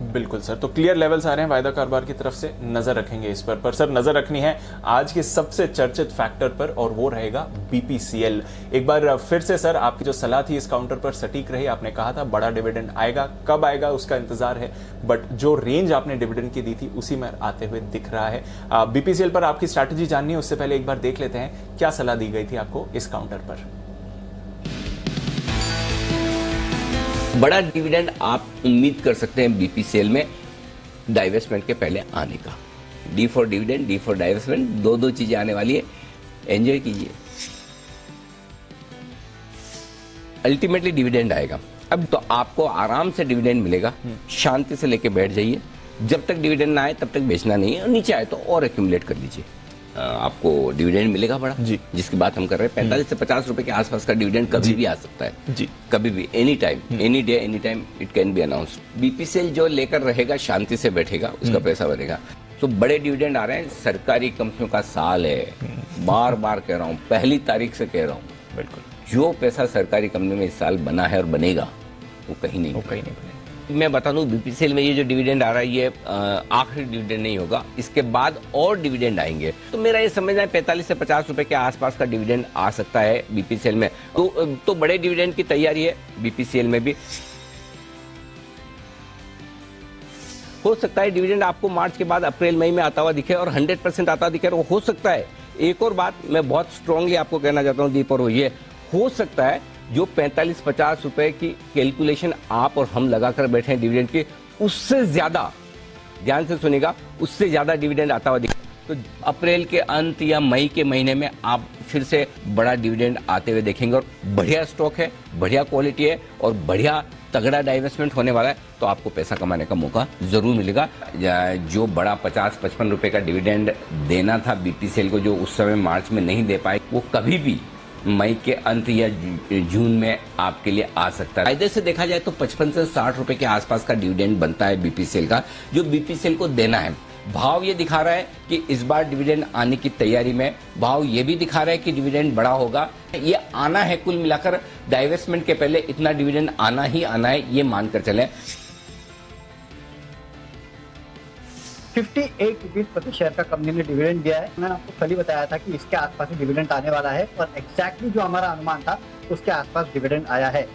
बिल्कुल सर, तो क्लियर लेवल्स आ रहे हैं वायदा कारोबार की तरफ से, नजर रखेंगे इस पर सर नजर रखनी है आज के सबसे चर्चित फैक्टर पर, और वो रहेगा बीपीसीएल। एक बार फिर से सर आपकी जो सलाह थी इस काउंटर पर सटीक रही, आपने कहा था बड़ा डिविडेंड आएगा, कब आएगा उसका इंतजार है, बट जो रेंज आपने डिविडेंड की दी थी उसी में आते हुए दिख रहा है। बीपीसीएल पर आपकी स्ट्रैटेजी जाननी है, उससे पहले एक बार देख लेते हैं क्या सलाह दी गई थी आपको इस काउंटर पर। बड़ा डिविडेंड आप उम्मीद कर सकते हैं बीपीसीएल में डाइवेस्टमेंट के पहले आने का। D for dividend, D for divestment, दो चीजें आने वाली है, एंजॉय कीजिए। अल्टीमेटली डिविडेंड आएगा। अब तो आपको आराम से डिविडेंड मिलेगा, शांति से लेके बैठ जाइए। जब तक डिविडेंड ना आए तब तक बेचना नहीं है, और नीचे आए तो और एक्यूमुलेट कर लीजिए। आपको डिविडेंड मिलेगा बड़ा जी, जिसकी बात हम कर रहे हैं। 45 से 50 रुपए के आसपास का डिविडेंड कभी भी आ सकता है जी, कभी भी, any time, any day, any time it can be announced. BPCL जो लेकर रहेगा शांति से बैठेगा, उसका पैसा बनेगा। तो बड़े डिविडेंड आ रहे हैं, सरकारी कंपनियों का साल है, बार बार कह रहा हूँ, पहली तारीख से कह रहा हूँ। बिल्कुल जो पैसा सरकारी कंपनी में इस साल बना है और बनेगा वो कहीं नहीं बनेगा। मैं बता दूं बीपीसीएल में ये जो डिविडेंड आ रहा है ये आखिरी डिविडेंड नहीं होगा, इसके बाद और डिविडेंड आएंगे। तो मेरा ये समझना है 45 से 50 रुपए के आसपास का डिविडेंड आ सकता है बीपीसीएल में। तो बड़े डिविडेंड की तैयारी है बीपीसीएल में भी। हो सकता है डिविडेंड आपको मार्च के बाद अप्रैल मई में आता हुआ दिखे और 100% आता दिखे, और हो सकता है। एक और बात मैं बहुत स्ट्रांगली आपको कहना चाहता हूँ दीप, और वो ये हो सकता है जो 45-50 रुपए की कैलकुलेशन आप और हम लगाकर बैठे हैं डिविडेंड की, उससे ज्यादा, ध्यान से सुनिएगा, उससे ज्यादा डिविडेंड आता हुआ दिखे। तो अप्रैल के अंत या मई के महीने में आप फिर से बड़ा डिविडेंड आते हुए देखेंगे, और बढ़िया स्टॉक है, बढ़िया क्वालिटी है और बढ़िया तगड़ा डाइवेस्टमेंट होने वाला है, तो आपको पैसा कमाने का मौका जरूर मिलेगा। जो बड़ा 50-55 रुपए का डिविडेंड देना था बीपीसीएल को, जो उस समय मार्च में नहीं दे पाए, वो कभी भी मई के अंत या जून में आपके लिए आ सकता है। फायदे से देखा जाए तो 55 से 60 रुपए के आसपास का डिविडेंड बनता है बीपीसीएल का, जो बीपीसीएल को देना है। भाव ये दिखा रहा है कि इस बार डिविडेंड आने की तैयारी में, भाव ये भी दिखा रहा है कि डिविडेंड बड़ा होगा। ये आना है, कुल मिलाकर डाइवेस्टमेंट के पहले इतना डिविडेंड आना ही आना है, ये मानकर चलें। 58 रुपीज प्रति शेयर का कंपनी ने डिविडेंड दिया है। मैंने आपको कल ही बताया था कि इसके आसपास ही डिविडेंड आने वाला है, और एग्जैक्टली जो हमारा अनुमान था उसके आसपास डिविडेंड आया है।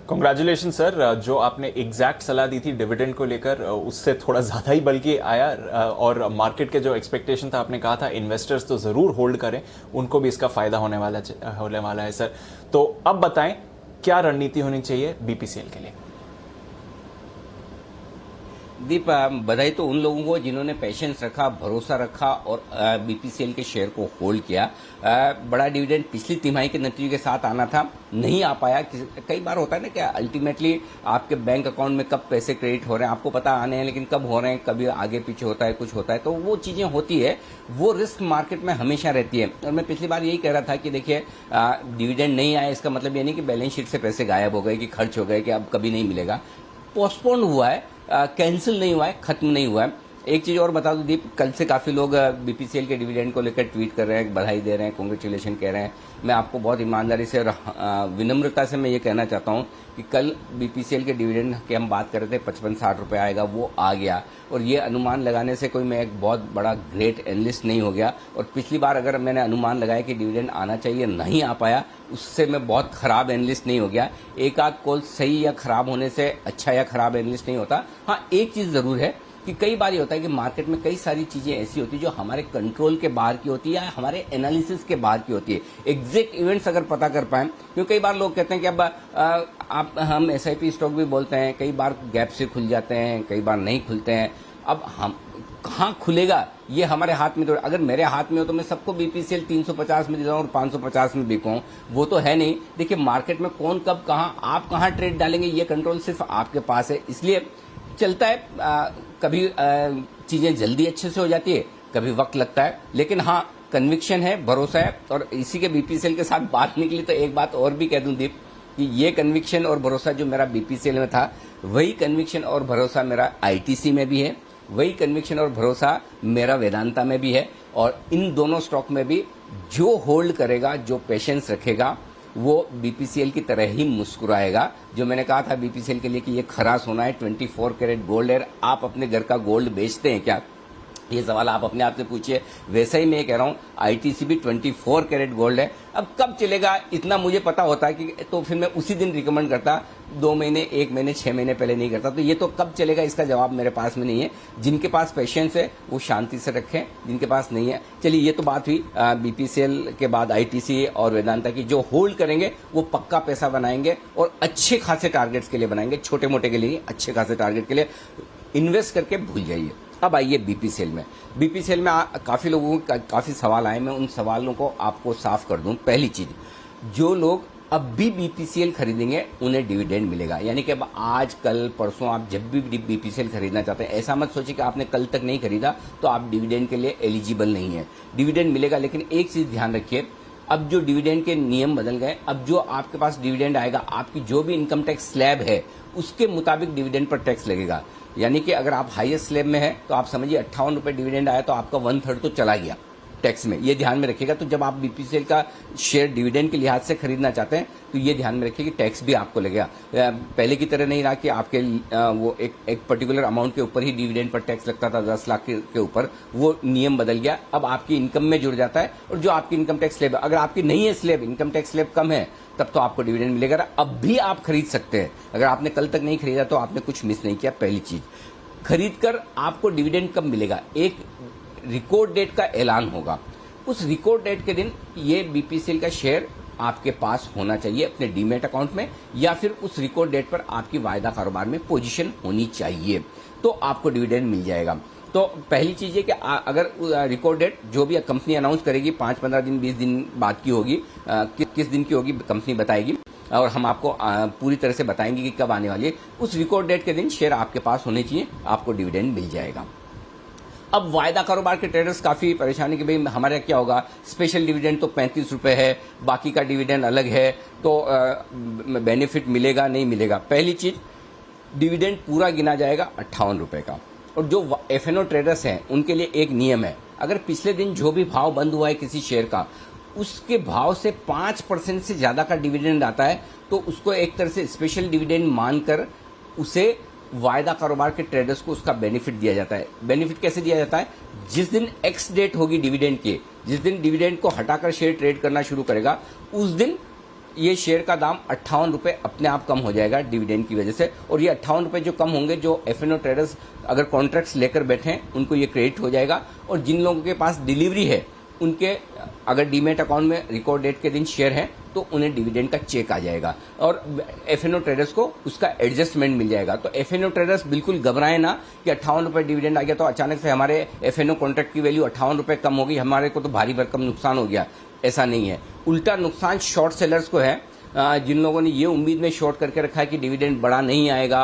कॉन्ग्रेचुलेशन सर, जो आपने एग्जैक्ट सलाह दी थी डिविडेंड को लेकर, उससे थोड़ा ज्यादा ही बल्कि आया, और मार्केट के जो एक्सपेक्टेशन था, आपने कहा था इन्वेस्टर्स तो जरूर होल्ड करें, उनको भी इसका फायदा होने वाला है सर। तो अब बताएं क्या रणनीति होनी चाहिए बीपीसीएल के लिए? दीप, बधाई तो उन लोगों को जिन्होंने पेशेंस रखा, भरोसा रखा और बीपीसीएल के शेयर को होल्ड किया। बड़ा डिविडेंड पिछली तिमाही के नतीजे के साथ आना था, नहीं आ पाया। कई बार होता है ना कि अल्टीमेटली आपके बैंक अकाउंट में कब पैसे क्रेडिट हो रहे हैं आपको पता आने हैं, लेकिन कब हो रहे हैं, कभी आगे पीछे होता है, कुछ होता है, तो वो चीजें होती है। वो रिस्क मार्केट में हमेशा रहती है। और मैं पिछली बार यही कह रहा था कि देखिए, डिविडेंड नहीं आया इसका मतलब ये नहीं कि बैलेंस शीट से पैसे गायब हो गए, कि खर्च हो गए, कि अब कभी नहीं मिलेगा। पोस्टपोन हुआ है, कैंसिल नहीं हुआ है, खत्म नहीं हुआ है। एक चीज और बता दूं दीप, कल से काफी लोग बीपीसीएल के डिविडेंड को लेकर ट्वीट कर रहे हैं, बधाई दे रहे हैं, कांग्रेचुलेशन कह रहे हैं। मैं आपको बहुत ईमानदारी से और विनम्रता से मैं ये कहना चाहता हूं कि कल बीपीसीएल के डिविडेंड की हम बात कर रहे थे, 55-60 रुपए आएगा, वो आ गया। और ये अनुमान लगाने से कोई मैं एक बहुत बड़ा ग्रेट एनालिस्ट नहीं हो गया। और पिछली बार अगर मैंने अनुमान लगाया कि डिविडेंड आना चाहिए, नहीं आ पाया, उससे मैं बहुत खराब एनालिस्ट नहीं हो गया। एक आध कॉल सही या खराब होने से अच्छा या खराब एनालिस्ट नहीं होता। हाँ, एक चीज जरूर है कि कई बार ये होता है कि मार्केट में कई सारी चीजें ऐसी होती है जो हमारे कंट्रोल के बाहर की होती है या हमारे एनालिसिस के बाहर की होती है। एग्जैक्ट इवेंट्स अगर पता कर पाए, क्योंकि कई बार लोग कहते हैं कि अब हम एसआईपी स्टॉक भी बोलते हैं, कई बार गैप से खुल जाते हैं, कई बार नहीं खुलते हैं। अब हम कहाँ खुलेगा ये हमारे हाथ में, तो अगर मेरे हाथ में हो तो मैं सबको बीपीसीएल 350 में दे दूं और 550 में बिकूं, वो तो है नहीं। देखिए, मार्केट में कौन कब कहाँ, आप कहाँ ट्रेड डालेंगे, ये कंट्रोल सिर्फ आपके पास है। इसलिए चलता है, कभी चीजें जल्दी अच्छे से हो जाती है, कभी वक्त लगता है, लेकिन हाँ, कन्विक्शन है, भरोसा है। और इसी के बीपीसीएल के साथ बात निकली तो एक बात और भी कह दूं दीप, कि ये कन्विक्शन और भरोसा जो मेरा बीपीसीएल में था, वही कन्विक्शन और भरोसा मेरा आईटीसी में भी है, वही कन्विक्शन और भरोसा मेरा वेदांता में भी है। और इन दोनों स्टॉक में भी जो होल्ड करेगा, जो पेशेंस रखेगा, वो बीपीसीएल की तरह ही मुस्कुराएगा। जो मैंने कहा था बीपीसीएल के लिए कि ये खरा सोना है, 24 कैरेट गोल्ड है। आप अपने घर का गोल्ड बेचते हैं क्या, ये सवाल आप अपने आप से पूछिए। वैसे ही मैं कह रहा हूं, आईटीसी भी 24 कैरेट गोल्ड है। अब कब चलेगा इतना मुझे पता होता है, कि तो फिर मैं उसी दिन रिकमेंड करता, 2 महीने, 1 महीने, 6 महीने पहले नहीं करता। तो ये तो कब चलेगा इसका जवाब मेरे पास में नहीं है। जिनके पास पेशेंस है वो शांति से रखें, जिनके पास नहीं है, चलिए ये तो बात हुई बीपीसीएल के बाद आईटीसी और वेदांता की। जो होल्ड करेंगे वो पक्का पैसा बनाएंगे और अच्छे खासे टारगेट्स के लिए बनाएंगे, छोटे मोटे के लिए, अच्छे खासे टारगेट के लिए इन्वेस्ट करके भूल जाइए। अब आइए बीपीसीएल में। बीपीसीएल में काफी लोगों के काफी सवाल आए, मैं उन सवालों को आपको साफ कर दूं। पहली चीज, जो लोग अब भी बीपीसीएल खरीदेंगे उन्हें डिविडेंड मिलेगा। यानी कि अब आज, कल, परसों आप जब भी बीपीसीएल खरीदना चाहते हैं, ऐसा मत सोचिए कि आपने कल तक नहीं खरीदा तो आप डिविडेंड के लिए एलिजिबल नहीं है। डिविडेंड मिलेगा, लेकिन एक चीज ध्यान रखिए, अब जो डिविडेंड के नियम बदल गए। अब जो आपके पास डिविडेंड आएगा, आपकी जो भी इनकम टैक्स स्लैब है उसके मुताबिक डिविडेंड पर टैक्स लगेगा। यानी कि अगर आप हाईएस्ट स्लैब में है तो आप समझिए 58 रुपये डिविडेंड आया तो आपका 1/3 तो चला गया टैक्स में, ये ध्यान में रखिएगा। तो जब आप बीपीसीएल का शेयर डिविडेंड के लिहाज से खरीदना चाहते हैं तो ये ध्यान में रखिए कि टैक्स भी आपको लगेगा। पहले की तरह नहीं रहा कि आपके वो एक पर्टिकुलर अमाउंट के ऊपर ही डिविडेंड पर टैक्स लगता था 10 लाख के ऊपर, वो नियम बदल गया। अब आपकी इनकम में जुड़ जाता है और जो आपकी इनकम टैक्स स्लैब, अगर आपकी नहीं है स्लैब, इनकम टैक्स स्लैब कम है, तब तो आपको डिविडेंड मिलेगा। अब भी आप खरीद सकते हैं। अगर आपने कल तक नहीं खरीदा तो आपने कुछ मिस नहीं किया। पहली चीज, खरीद कर आपको डिविडेंड कब मिलेगा? एक रिकॉर्ड डेट का ऐलान होगा, उस रिकॉर्ड डेट के दिन ये बीपीसीएल का शेयर आपके पास होना चाहिए अपने डीमेट अकाउंट में, या फिर उस रिकॉर्ड डेट पर आपकी वायदा कारोबार में पोजीशन होनी चाहिए, तो आपको डिविडेंड मिल जाएगा। तो पहली चीज है कि अगर रिकॉर्ड डेट जो भी कंपनी अनाउंस करेगी 5, 15 दिन, 20 दिन बाद की होगी, किस दिन की होगी कंपनी बताएगी और हम आपको पूरी तरह से बताएंगे कि कब आने वाली है। उस रिकॉर्ड डेट के दिन शेयर आपके पास होने चाहिए, आपको डिविडेंड मिल जाएगा। अब वायदा कारोबार के ट्रेडर्स काफी परेशानी कि भाई हमारे क्या होगा, स्पेशल डिविडेंड तो 35 रुपए है, बाकी का डिविडेंड अलग है, तो बेनिफिट मिलेगा नहीं मिलेगा। पहली चीज, डिविडेंड पूरा गिना जाएगा 58 रुपए का। और जो एफएनओ ट्रेडर्स हैं उनके लिए एक नियम है, अगर पिछले दिन जो भी भाव बंद हुआ है किसी शेयर का, उसके भाव से 5% से ज्यादा का डिविडेंड आता है तो उसको एक तरह से स्पेशल डिविडेंड मानकर उसे वायदा कारोबार के ट्रेडर्स को उसका बेनिफिट दिया जाता है। बेनिफिट कैसे दिया जाता है? जिस दिन एक्स डेट होगी डिविडेंड की, जिस दिन डिविडेंड को हटाकर शेयर ट्रेड करना शुरू करेगा, उस दिन ये शेयर का दाम 58 रुपए अपने आप कम हो जाएगा डिविडेंड की वजह से। और ये 58 रुपए जो कम होंगे, जो एफएनओ ट्रेडर्स अगर कॉन्ट्रैक्ट्स लेकर बैठे हैं उनको ये क्रेडिट हो जाएगा। और जिन लोगों के पास डिलीवरी है उनके अगर डीमेट अकाउंट में रिकॉर्ड डेट के दिन शेयर है तो उन्हें डिविडेंड का चेक आ जाएगा और एफएनओ ट्रेडर्स को उसका एडजस्टमेंट मिल जाएगा। तो एफएनओ ट्रेडर्स बिल्कुल घबराए ना कि 58 रुपए डिविडेंड आ गया तो अचानक से हमारे एफएनओ कॉन्ट्रैक्ट की वैल्यू 58 रुपए कम हो गई, हमारे को तो भारी भरकम नुकसान हो गया। ऐसा नहीं है, उल्टा नुकसान शॉर्ट सेलर्स को है, जिन लोगों ने ये उम्मीद में शॉर्ट करके रखा है कि डिविडेंड बड़ा नहीं आएगा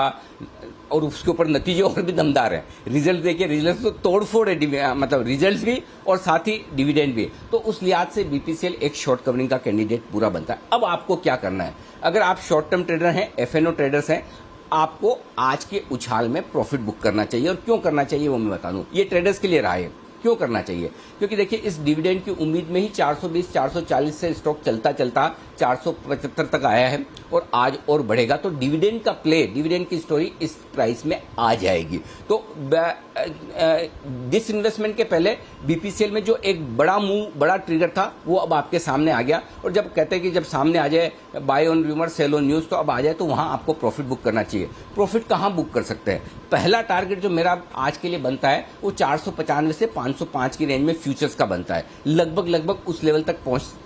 और उसके ऊपर नतीजे और भी दमदार है। रिजल्ट देखिए, रिजल्ट तो तोड़फोड़ है, मतलब रिजल्ट भी और साथ ही डिविडेंड भी। तो उस लिहाज से बीपीसीएल एक शॉर्ट कवरिंग का कैंडिडेट पूरा बनता है। अब आपको क्या करना है? अगर आप शॉर्ट टर्म ट्रेडर हैं, एफएनओ ट्रेडर्स हैं, आपको आज के उछाल में प्रॉफिट बुक करना चाहिए। और क्यों करना चाहिए वो मैं बता दूं। ये ट्रेडर्स के लिए राय है क्यों करना चाहिए, क्योंकि देखिए इस डिविडेंड की उम्मीद में ही 420 440 से स्टॉक चलता चलता 475 तक आया है और आज और बढ़ेगा। तो डिविडेंड का प्ले, डिविडेंड की स्टोरी इस प्राइस में आ जाएगी। तो डिस इन्वेस्टमेंट के पहले बीपीसीएल में जो एक बड़ा मूव, बड़ा ट्रिगर था, वो अब आपके सामने आ गया। और जब कहते हैं कि जब सामने आ जाए buy on rumour sell on news, तो अब आ जाए तो वहां आपको प्रॉफिट बुक करना चाहिए। प्रॉफिट कहां बुक कर सकते हैं? पहला टारगेट जो मेरा आज के लिए बनता है वो 495 से 505 की रेंज में फ्यूचर्स का बनता है। लगभग उस लेवल तक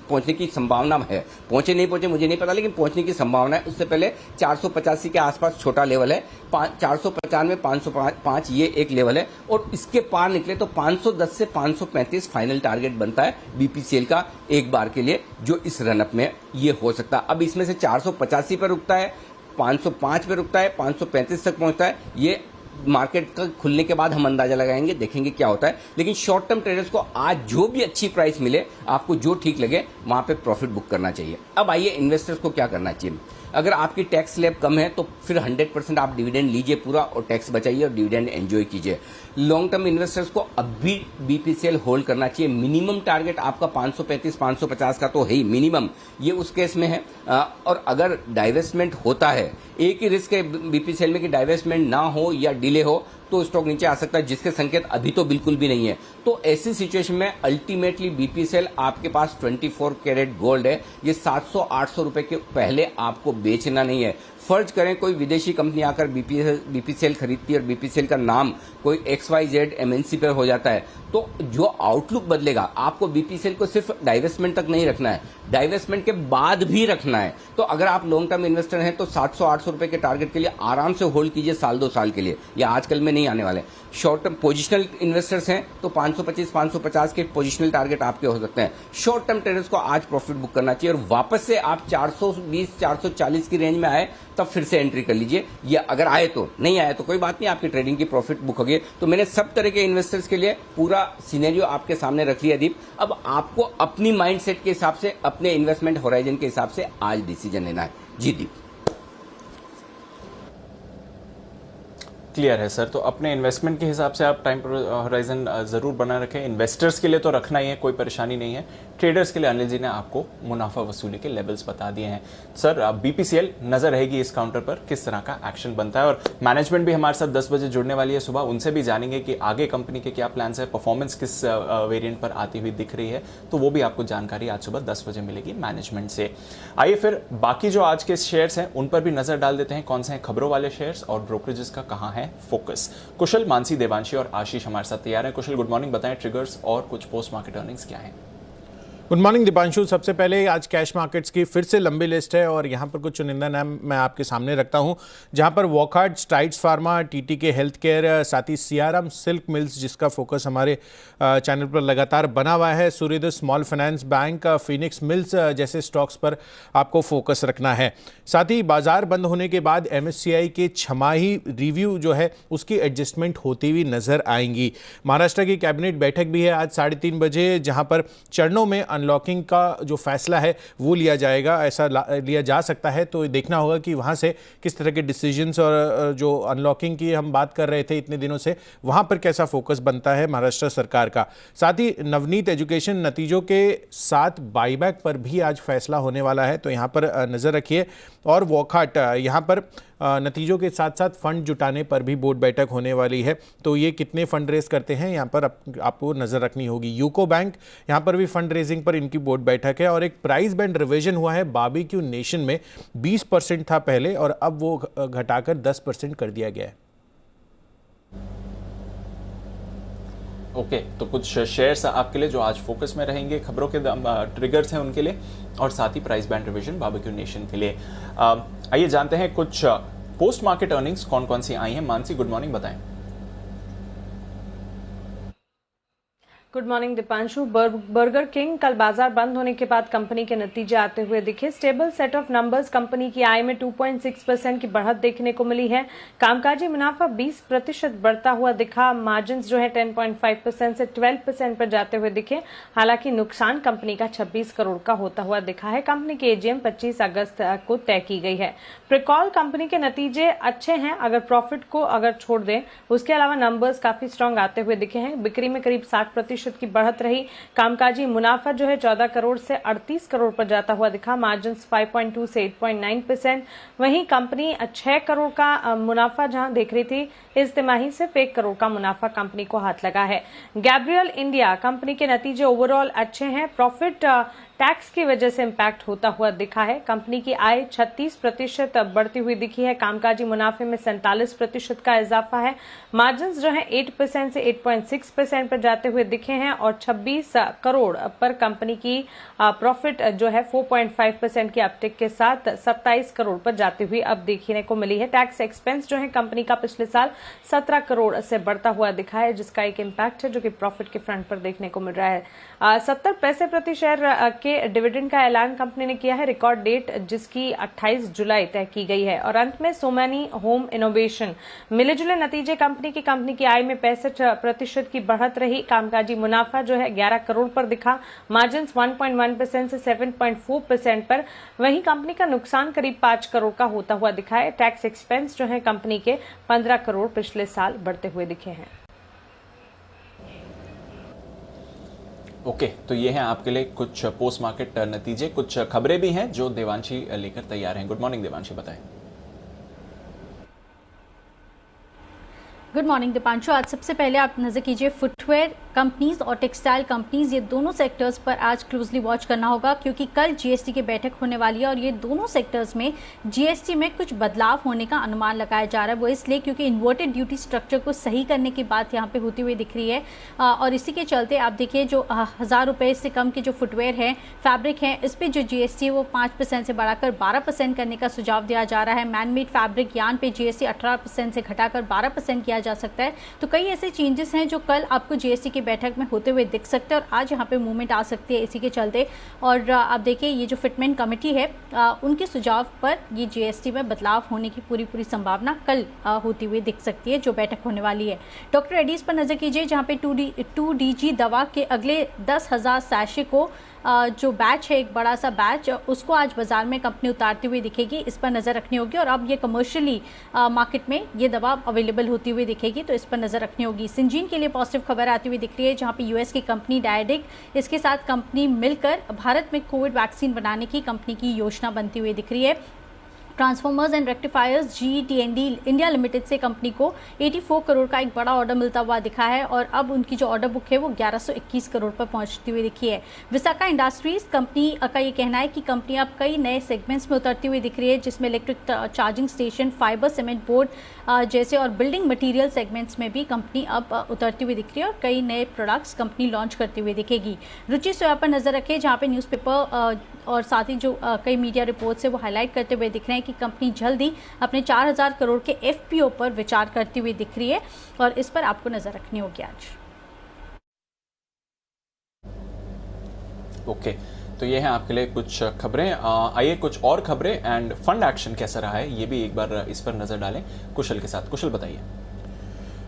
पहुंचने की संभावना है। पहुंचे नहीं पहुंचे मुझे नहीं पता, लेकिन पहुंचने की संभावना है। उससे पहले 485 के आसपास छोटा लेवल है, 495 505 ये एक लेवल है। और इसके पार निकले तो 510 से 535 फाइनल टारगेट बनता है बीपीसीएल का एक बार के लिए, जो इस रनअप में ये हो सकता है। अब इसमें से 485 पर रुकता है, 505 पे रुकता है, 535 तक पहुंचता है। ये मार्केट का खुलने के बाद हम अंदाजा लगाएंगे, देखेंगे क्या होता है। लेकिन शॉर्ट टर्म ट्रेडर्स को आज जो भी अच्छी प्राइस मिले, आपको जो ठीक लगे वहां पे प्रॉफिट बुक करना चाहिए। अब आइए इन्वेस्टर्स को क्या करना चाहिए। अगर आपकी टैक्स स्लैब कम है तो फिर 100% आप डिविडेंड लीजिए पूरा और टैक्स बचाइए और डिविडेंड एंजॉय कीजिए। लॉन्ग टर्म इन्वेस्टर्स को अब भी बीपीसीएल होल्ड करना चाहिए। मिनिमम टारगेट आपका 535 550 का तो है ही मिनिमम, ये उस केस में है। और अगर डाइवेस्टमेंट होता है, एक ही रिस्क है बीपीसीएल में कि डाइवेस्टमेंट ना हो या डिले हो तो स्टॉक नीचे आ सकता है, जिसके संकेत अभी तो बिल्कुल भी नहीं है। तो ऐसी सिचुएशन में अल्टीमेटली बीपीसीएल आपके पास 24 कैरेट गोल्ड है, ये 700-800 रुपए के पहले आपको बेचना नहीं है। फर्ज करें कोई विदेशी कंपनी आकर बीपीसीएल खरीदती है और बीपीसीएल का नाम कोई XYZ एमएनसी पर हो जाता है, तो जो आउटलुक बदलेगा, आपको बीपीसीएल को सिर्फ डाइवेस्टमेंट तक नहीं रखना है, डाइवेस्टमेंट के बाद भी रखना है। तो अगर आप लॉन्ग टर्म इन्वेस्टर हैं तो 700-800 रुपए के टारगेट के लिए आराम से होल्ड कीजिए साल 2 साल के लिए, या आजकल में नहीं आने वाले। शॉर्ट टर्म पोजिशनल इन्वेस्टर्स हैं तो 525 550 के पोजिशनल टारगेट आपके हो सकते हैं। शॉर्ट टर्म ट्रेडर्स को आज प्रॉफिट बुक करना चाहिए और वापस से आप 420 440 की रेंज में आए तब फिर से एंट्री कर लीजिए, या अगर आए तो, नहीं आए तो कोई बात नहीं, आपकी ट्रेडिंग की प्रॉफिट बुक होगी। तो मैंने सब तरह के इन्वेस्टर्स के लिए पूरा सिनेरियो आपके सामने रख लिया दीप। अब आपको अपनी माइंडसेट के हिसाब से, अपने इन्वेस्टमेंट होराइजन के हिसाब से आज डिसीजन लेना है। जी दीप। क्लियर है सर। तो अपने इन्वेस्टमेंट के हिसाब से आप टाइम होराइजन जरूर बना रखें। इन्वेस्टर्स के लिए तो रखना ही है, कोई परेशानी नहीं है। ट्रेडर्स के लिए अनिल जी ने आपको मुनाफा वसूली के लेवल्स बता दिए हैं। सर बीपीसीएल नजर रहेगी इस काउंटर पर किस तरह का एक्शन बनता है, और मैनेजमेंट भी हमारे साथ 10 बजे जुड़ने वाली है सुबह, उनसे भी जानेंगे कि आगे कंपनी के क्या प्लान्स है, परफॉर्मेंस किस वेरिएंट पर आती हुई दिख रही है, तो वो भी आपको जानकारी आज सुबह 10 बजे मिलेगी मैनेजमेंट से। आइए फिर बाकी जो आज के शेयर्स हैं उन पर भी नजर डाल देते हैं, कौन से हैं खबरों वाले शेयर्स और ब्रोकरेजेस का कहां है फोकस। कुशल, मानसी, देवांशी और आशीष हमारे साथ तैयार हैं। कुशल, गुड मॉर्निंग, बताएं ट्रिगर्स और कुछ पोस्ट मार्केट अर्निंग्स क्या हैं। Good morning Deepanshu. सबसे पहले आज कैश मार्केट्स की फिर से लंबी लिस्ट है और यहाँ पर कुछ चुनिंदा नाम मैं आपके सामने रखता हूँ, जहाँ पर Wockhardt, strides pharma, TTK health care, साथ ही सियाराम सिल्क मिल्स जिसका फोकस हमारे चैनल पर लगातार बना हुआ है, सूर्योदय small finance bank, Phoenix mills जैसे स्टॉक्स पर आपको फोकस रखना है। साथ ही बाजार बंद होने के बाद एमएससीआई के छमाही रिव्यू जो है उसकी एडजस्टमेंट होती हुई नजर आएंगी। महाराष्ट्र की कैबिनेट बैठक भी है आज 3:30 बजे, जहाँ पर चरणों में अनलॉकिंग का जो फैसला है वो लिया जाएगा, ऐसा लिया जा सकता है। तो देखना होगा कि वहाँ से किस तरह के डिसीजंस और जो अनलॉकिंग की हम बात कर रहे थे इतने दिनों से, वहाँ पर कैसा फोकस बनता है महाराष्ट्र सरकार का। साथ ही नवनीत एजुकेशन नतीजों के साथ बाईबैक पर भी आज फैसला होने वाला है, तो यहाँ पर नज़र रखिए। और वॉकहार्ट, यहाँ पर नतीजों के साथ साथ फंड जुटाने पर भी बोर्ड बैठक होने वाली है, तो ये कितने फंड रेज करते हैं यहाँ पर आपको नज़र रखनी होगी। यूको बैंक, यहाँ पर भी फंड रेजिंग पर इनकी बोर्ड बैठक है। और एक प्राइस बैंड रिवीजन हुआ है, बारबेक्यू नेशन में 20% था पहले और अब वो घटाकर 10% कर दिया गया है। ओके, तो कुछ शेयर्स आपके लिए जो आज फोकस में रहेंगे, खबरों के ट्रिगर्स हैं उनके लिए, और साथ ही price band revision Barbeque Nation के लिए। आइए जानते हैं कुछ पोस्ट मार्केट अर्निंग्स कौन कौन सी आई हैं। मानसी, गुड मॉर्निंग, बताएं। Good morning Deepanshu. Burger king कल बाजार बंद होने के बाद कंपनी के नतीजे आते हुए दिखे। Stable set of numbers, company की आय में 2.6% की बढ़त देखने को मिली है। कामकाजी मुनाफा 20% बढ़ता हुआ दिखा। मार्जिन जो है 10.5% से 12% पर जाते हुए दिखे। हालांकि नुकसान कंपनी का 26 करोड़ का होता हुआ दिखा है। कंपनी की एजीएम 25 अगस्त को तय की गई है। प्रिकॉल, कंपनी के नतीजे अच्छे हैं अगर प्रॉफिट को छोड़ दें, उसके अलावा नंबर्स काफी स्ट्रांग आते हुए दिखे हैं। बिक्री में करीब 60% की बढ़त रही। कामकाजी मुनाफा जो है 14 करोड़ से 38 करोड़ पर जाता हुआ दिखा। मार्जिन 5.2 से 8.9%। वहीं कंपनी 6 करोड़ का मुनाफा जहां देख रही थी, इस तिमाही सिर्फ 1 करोड़ का मुनाफा कंपनी को हाथ लगा है। गैब्रियल इंडिया, कंपनी के नतीजे ओवरऑल अच्छे हैं। प्रॉफिट टैक्स की वजह से इंपैक्ट होता हुआ दिखा है। कंपनी की आय 36% बढ़ती हुई दिखी है। कामकाजी मुनाफे में 47% का इजाफा है। मार्जिन जो है 8% से 8.6% पर जाते हुए दिखे हैं और 26 करोड़ पर कंपनी की प्रॉफिट जो है 4.5% की अपटिक के साथ 27 करोड़ पर जाती हुई अब देखने को मिली है। टैक्स एक्सपेंस जो है कंपनी का पिछले साल 17 करोड़ से बढ़ता हुआ दिखा है, जिसका एक इम्पैक्ट है जो कि प्रॉफिट के फ्रंट पर देखने को मिल रहा है। 70 पैसे प्रति शेयर के डिविडेंड का ऐलान कंपनी ने किया है। रिकॉर्ड डेट जिसकी 28 जुलाई तय की गई है। और अंत में सोमानी होम इनोवेशन, मिले जुले नतीजे कंपनी की आय में 65% की बढ़त रही। कामकाजी मुनाफा जो है 11 करोड़ पर दिखा। मार्जिन 1.1% से 7.4% पर। वहीं कंपनी का नुकसान करीब 5 करोड़ का होता हुआ दिखा है। टैक्स एक्सपेंस जो है कंपनी के 15 करोड़ पिछले साल बढ़ते हुए दिखे हैं। ओके, तो ये हैं आपके लिए कुछ पोस्ट मार्केट नतीजे। कुछ खबरें भी हैं जो देवांशी लेकर तैयार हैं। गुड मॉर्निंग देवांशी, बताएं। Good morning Deepanshu. आज सबसे पहले आप नजर कीजिए फुटवेयर कंपनीज और टेक्सटाइल कंपनीज, ये दोनों सेक्टर्स पर आज क्लोजली वॉच करना होगा क्योंकि कल जीएसटी की बैठक होने वाली है और ये दोनों सेक्टर्स में जीएसटी में कुछ बदलाव होने का अनुमान लगाया जा रहा है। वो इसलिए क्योंकि इन्वर्टेड ड्यूटी स्ट्रक्चर को सही करने की बात यहाँ पे होती हुई दिख रही है और इसी के चलते आप देखिए जो 1000 रुपये से कम के जो फुटवेयर है, फैब्रिक है, इस पर जो जीएसटी है वो 5% से बढ़ाकर 12% करने का सुझाव दिया जा रहा है। मैनमेड फैब्रिक यान पे जीएसटी 18% से घटाकर 12% किया जा सकता है। तो कई ऐसे चेंजेस हैं जो कल आपको जीएसटी की बैठक में होते हुए दिख सकते हैं और आज यहाँ पे मूवमेंट आ सकती है इसी के चलते। और आप देखिए ये जो फिटमेंट कमेटी है उनके सुझाव पर ये जीएसटी में बदलाव होने की पूरी संभावना कल होती हुई दिख सकती है जो बैठक होने वाली है। डॉक्टर रेड्डीज पर नजर कीजिए जहाँ पे 2DG दवा के अगले 10,000 सैशे को जो बैच है, एक बड़ा सा बैच, उसको आज बाजार में कंपनी उतारती हुई दिखेगी। इस पर नजर रखनी होगी और अब ये कमर्शियली मार्केट में ये दवा अवेलेबल होती हुई दिखेगी, तो इस पर नजर रखनी होगी। सिंजीन के लिए पॉजिटिव खबर आती हुई दिख रही है जहां पे यूएस की कंपनी डायडिक, इसके साथ कंपनी मिलकर भारत में कोविड वैक्सीन बनाने की कंपनी की योजना बनती हुई दिख रही है। Transformers and rectifiers GE&T India limited से कंपनी को 84 करोड़ का एक बड़ा ऑर्डर मिलता हुआ दिखा है और अब उनकी जो ऑर्डर बुक है वो 1121 करोड़ पर पहुंचती हुई दिखी है। विशाखा इंडस्ट्रीज कंपनी का ये कहना है कि कंपनी अब कई नए सेगमेंट्स में उतरती हुई दिख रही है जिसमें electric charging station, fibre cement board जैसे और बिल्डिंग मटीरियल सेगमेंट्स में भी कंपनी अब उतरती हुई दिख रही है और कई नए प्रोडक्ट्स कंपनी लॉन्च करती हुई दिखेगी। रुचि सोया पर नजर रखें जहाँ पे न्यूज़पेपर और साथ ही जो कई मीडिया रिपोर्ट्स है वो हाईलाइट करते हुए दिख रहे हैं कि कंपनी जल्दी अपने 4000 करोड़ के FPO पर विचार करती हुई दिख रही है और इस पर आपको नजर रखनी होगी आज। ओके, तो ये है आपके लिए कुछ खबरें। आइए कुछ और खबरें एंड फंड एक्शन कैसा रहा है ये भी एक बार इस पर नजर डालें कुशल के साथ। कुशल बताइए।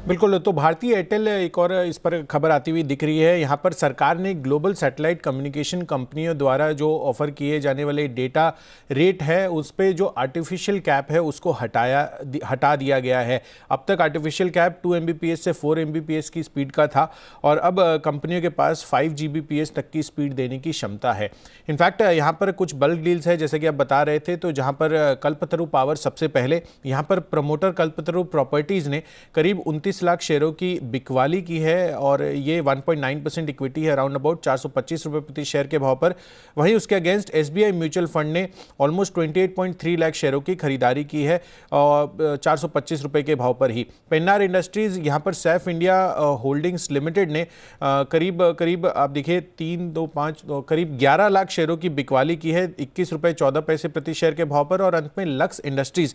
बिल्कुल, तो भारतीय एयरटेल एक और इस पर खबर आती हुई दिख रही है। यहाँ पर सरकार ने ग्लोबल सैटेलाइट कम्युनिकेशन कंपनियों द्वारा जो ऑफर किए जाने वाले डेटा रेट है उस पर जो आर्टिफिशियल कैप है उसको हटा दिया गया है। अब तक आर्टिफिशियल कैप 2 Mbps से 4 Mbps की स्पीड का था और अब कंपनियों के पास 5 Gbps तक की स्पीड देने की क्षमता है। इनफैक्ट यहाँ पर कुछ बल्क डील्स है जैसे कि आप बता रहे थे, तो जहाँ पर कल्पतरु पावर सबसे पहले, यहाँ पर प्रमोटर कल्पतरु प्रॉपर्टीज़ ने करीब 29 लाख शेयरों की बिकवाली की है और ये 1.9% इक्विटी है, अराउंड अबाउट 425 रुपये प्रति शेयर के भाव पर। वहीं उसके अगेंस्ट SBI म्यूचुअल फंड ने ऑलमोस्ट 28.3 लाख शेयरों की खरीदारी की है और 425 रुपये के भाव पर ही। पेन्नार इंडस्ट्रीज, यहाँ पर सैफ इंडिया होल्डिंग्स लिमिटेड ने करीब आप देखिए 325 करीब 11 लाख शेयरों की बिकवाली की है 21 रुपये 14 पैसे प्रति शेयर के भाव पर। और अंत में लक्स इंडस्ट्रीज,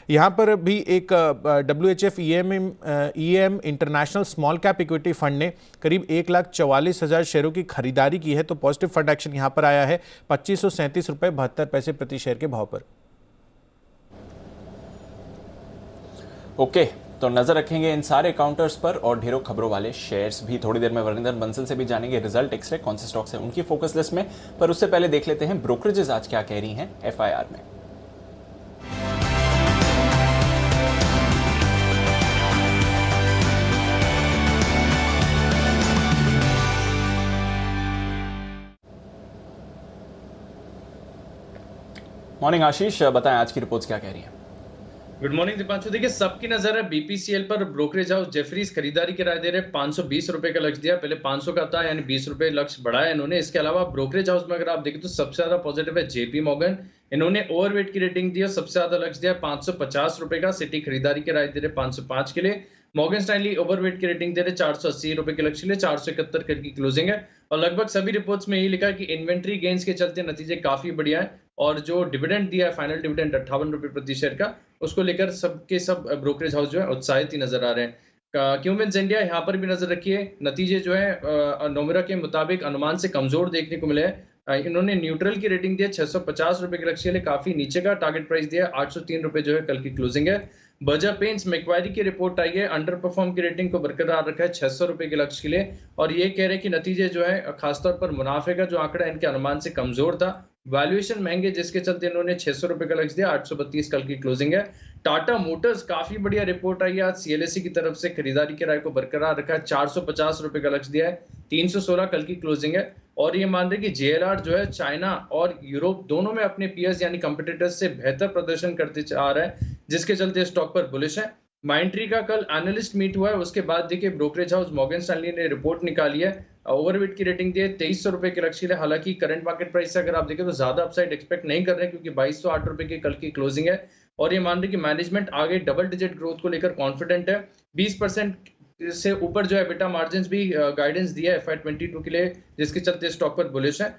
यहाँ पर भी एक WHF EM international small cap equity fund ने करीब 1,44,000 शेयरों की खरीदारी की है। तो पॉजिटिव फंड एक्शन यहाँ पर आया है 2537 रुपये 72 पैसे प्रति शेयर के भाव पर। ओके, तो नजर रखेंगे इन सारे काउंटर्स पर और ढेरों खबरों वाले शेयर्स भी। थोड़ी देर में वरिंदर बंसल से भी जानेंगे रिजल्ट एक्सरे कौन से स्टॉक्स हैं उनकी फोकस लिस्ट में, पर उससे पहले देख लेते हैं ब्रोकरेजेस आज क्या कह रही हैं FIR में। मॉर्निंग आशीष, बताएं आज की रिपोर्ट्स क्या कह रही हैं। Good morning Deepanshu. देखिए सबकी नजर है BPCL पर। ब्रोकरेज हाउस जेफरीज खरीदारी की राय दे रहे, 520 रुपए का लक्ष्य दिया, पहले 500 का था यानी 20 रुपए लक्ष्य बढ़ाया इन्होंने। इसके अलावा ब्रोकरेज हाउस में अगर आप देखें तो सबसे ज्यादा पॉजिटिव है JP मॉर्गन, इन्होंने ओवरवेट की रेटिंग दी है, सबसे ज्यादा लक्ष्य दिया 550 रुपए का। सिटी खरीदारी की राय दे रहे 505 के लिए। मॉर्गन स्टैनली ओवरवेट की रेटिंग दे रहे 480 रुपए के लक्ष्य के लिए, 471 की क्लोजिंग है। और लगभग सभी रिपोर्ट्स में यही लिखा है कि इन्वेंट्री गेन्स के चलते नतीजे काफी बढ़िया है और जो डिविडेंड दिया है फाइनल डिविडेंड 58 रुपए प्रति शेयर का, उसको लेकर सबके सब ब्रोकरेज हाउस जो है उत्साहित ही नजर आ रहे हैं। क्यूमेंस इंडिया यहाँ पर भी नजर रखिए, नतीजे जो है नोमरा के मुताबिक अनुमान से कमजोर देखने को मिले हैं। इन्होंने न्यूट्रल की रेटिंग दी है, 650 रुपए के लक्ष्य के लिए, काफी नीचे का टारगेट प्राइस दिया है, 803 रुपए जो है कल की क्लोजिंग है। बर्जर पेंट्स मैक्वायरी की रिपोर्ट आई है, अंडर परफॉर्म की रेटिंग को बरकरार रखा है 600 रुपए के लक्ष्य के लिए और ये कह रहे हैं कि नतीजे जो है खासतौर पर मुनाफे का जो आंकड़ा इनके अनुमान से कमजोर था, वैल्यूएशन महंगे जिसके चलते इन्होंने 600 रुपए का लक्ष्य दिया, 832 कल की क्लोजिंग है। टाटा मोटर्स काफी बढ़िया रिपोर्ट आई है आज, CLSE की तरफ से खरीदारी की राय को बरकरार रखा है, 450 रुपए का लक्ष्य दिया है, 316 कल की क्लोजिंग है। और ये मान रहे कि JLR जो है चाइना और यूरोप दोनों में अपने पीएस यानी कंपिटिटर्स से बेहतर प्रदर्शन करते आ रहा है, जिसके चलते स्टॉक पर बुलिश है। माइंट्री का कल एनालिस्ट मीट हुआ है, उसके बाद देखिए ब्रोकरेज हाउस मॉर्गन स्टैनली ने रिपोर्ट निकाली है, ओवरवेट की रेटिंग दी है 2300 रुपए के लक्ष्य है। हालांकि करंट मार्केट प्राइस से अगर आप देखें तो ज्यादा अपसाइड एक्सपेक्ट नहीं कर रहे हैं क्योंकि 2208 रुपए की कल की क्लोजिंग है और ये मान रहे कि मैनेजमेंट आगे डबल डिजिट ग्रोथ को लेकर कॉन्फिडेंट है। 20% से ऊपर जो है EBITDA मार्जिन भी गाइडेंस दिया है FY22 के लिए, जिसके चलते स्टॉक पर बुलिश है।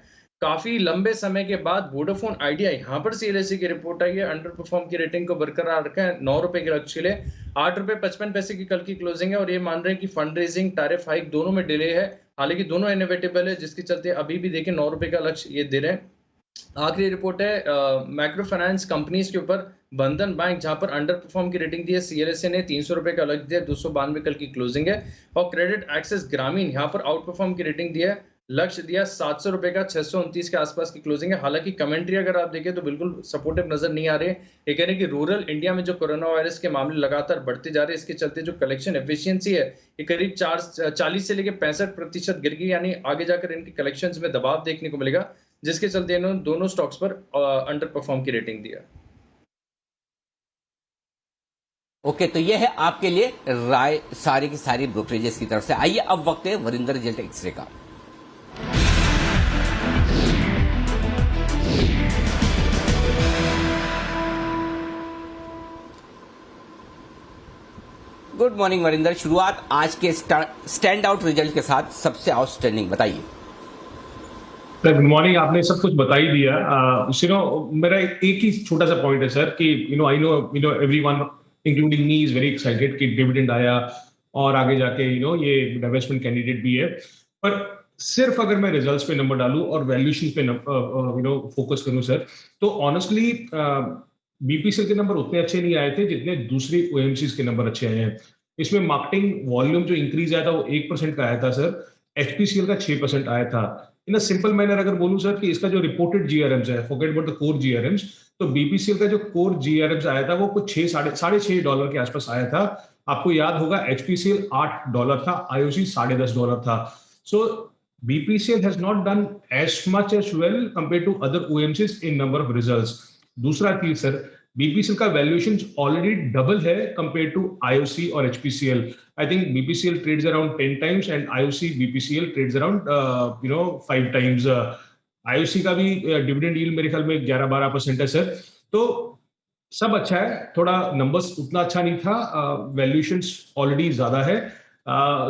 काफी लंबे समय के बाद वोडाफोन आइडिया यहाँ पर सीएलएसए की रिपोर्ट आई है, अंडर परफॉर्म की रेटिंग को बरकरार रखा है 9 रुपए के लक्ष्य के लिए। 8.55 रुपए की कल की क्लोजिंग है और ये मान रहे हैं कि फंड रेजिंग टैरिफ हाइक दोनों में डिले है, हालांकि दोनों इनोवेटेबल है, जिसके चलते अभी भी देखिए 9 रुपए का लक्ष्य ये दे रहे हैं। आखिरी रिपोर्ट है माइक्रो फाइनेंस कंपनीज के ऊपर, बंधन बैंक जहां पर अंडर परफॉर्म की रेटिंग दी है, सीएलएसए ने 300 रुपए का लक्ष्य दिया, 292 कल की क्लोजिंग है। और क्रेडिट एक्सेस ग्रामीण यहाँ पर आउट परफॉर्म की रेटिंग दी है, लक्ष्य दिया 700 रुपए का, 629 के आसपास की क्लोजिंग है। हालांकि कमेंट्री अगर आप देखें तो बिल्कुल सपोर्टिव नजर नहीं आ रहे। ये कह रहे हैं कि रूरल इंडिया में जो कोरोना वायरस के मामले लगातार बढ़ते जा रहे हैं, इसके चलते जो कलेक्शन एफिशिएंसी है ये करीब 40 से लेकर 65% गिर गई, यानी आगे जाकर इनके कलेक्शंस में दबाव देखने को मिलेगा, जिसके चलते इन्होंने दोनों स्टॉक्स पर अंडर परफॉर्म की रेटिंग दिया। ओके, तो ये है आपके लिए राय सारी की सारी ब्रोकरेजेस की तरफ से। आइए अब वक्त है वरिंदर रिजल्ट एक्सरे का। गुड मॉर्निंग वरिंदर, शुरुआत आज के स्टैंड आउट रिजल्ट के साथ सबसे आउटस्टैंडिंग बताइए। गुड मॉर्निंग, आपने सब कुछ बता ही दिया। मेरा एक ही छोटा सा पॉइंट है सर कि I know everyone including me is very excited कि डिविडेंड आया और आगे जाके ये डाइवेस्टमेंट कैंडिडेट भी है, पर सिर्फ अगर मैं रिजल्ट्स पे नंबर डालूं और वैल्यूएशन पे फोकस करूं सर, तो ऑनेस्टली बीपीसीएल के नंबर उतने अच्छे नहीं आए थे जितने दूसरी ओएमसीज के नंबर अच्छे आए हैं। इसमें मार्केटिंग वॉल्यूम जो इंक्रीज आया था वो 1% का आया था सर, एचपीसीएल का 6% आया था। इन अ सिंपल मैनर अगर बोलूं सर कि इसका जो रिपोर्टेड जीआरएम्स है, फॉरगेट अबाउट द कोर जीआरएम्स, तो बीपीसीएल का जो कोर जीआरएम्स आया था वो कुछ $6.5 के आसपास आया था। आपको याद होगा एचपीसीएल $8 था, आईओसी $10.5 था। So BPCL has not done as much as well compare to other OMCs in number of results. दूसरा चीज सर, बीपीसीएल का वैल्यूएशन ऑलरेडी डबल है कंपेयर टू आईओसी और HPCL. I think BPCL trades around 10 times and IOC BPCL trades around 5 times. IOC का भी dividend yield मेरे ख्याल में 11-12% है सर। तो सब अच्छा है, थोड़ा नंबर्स उतना अच्छा नहीं था, वैल्यूएशंस ऑलरेडी ज्यादा है।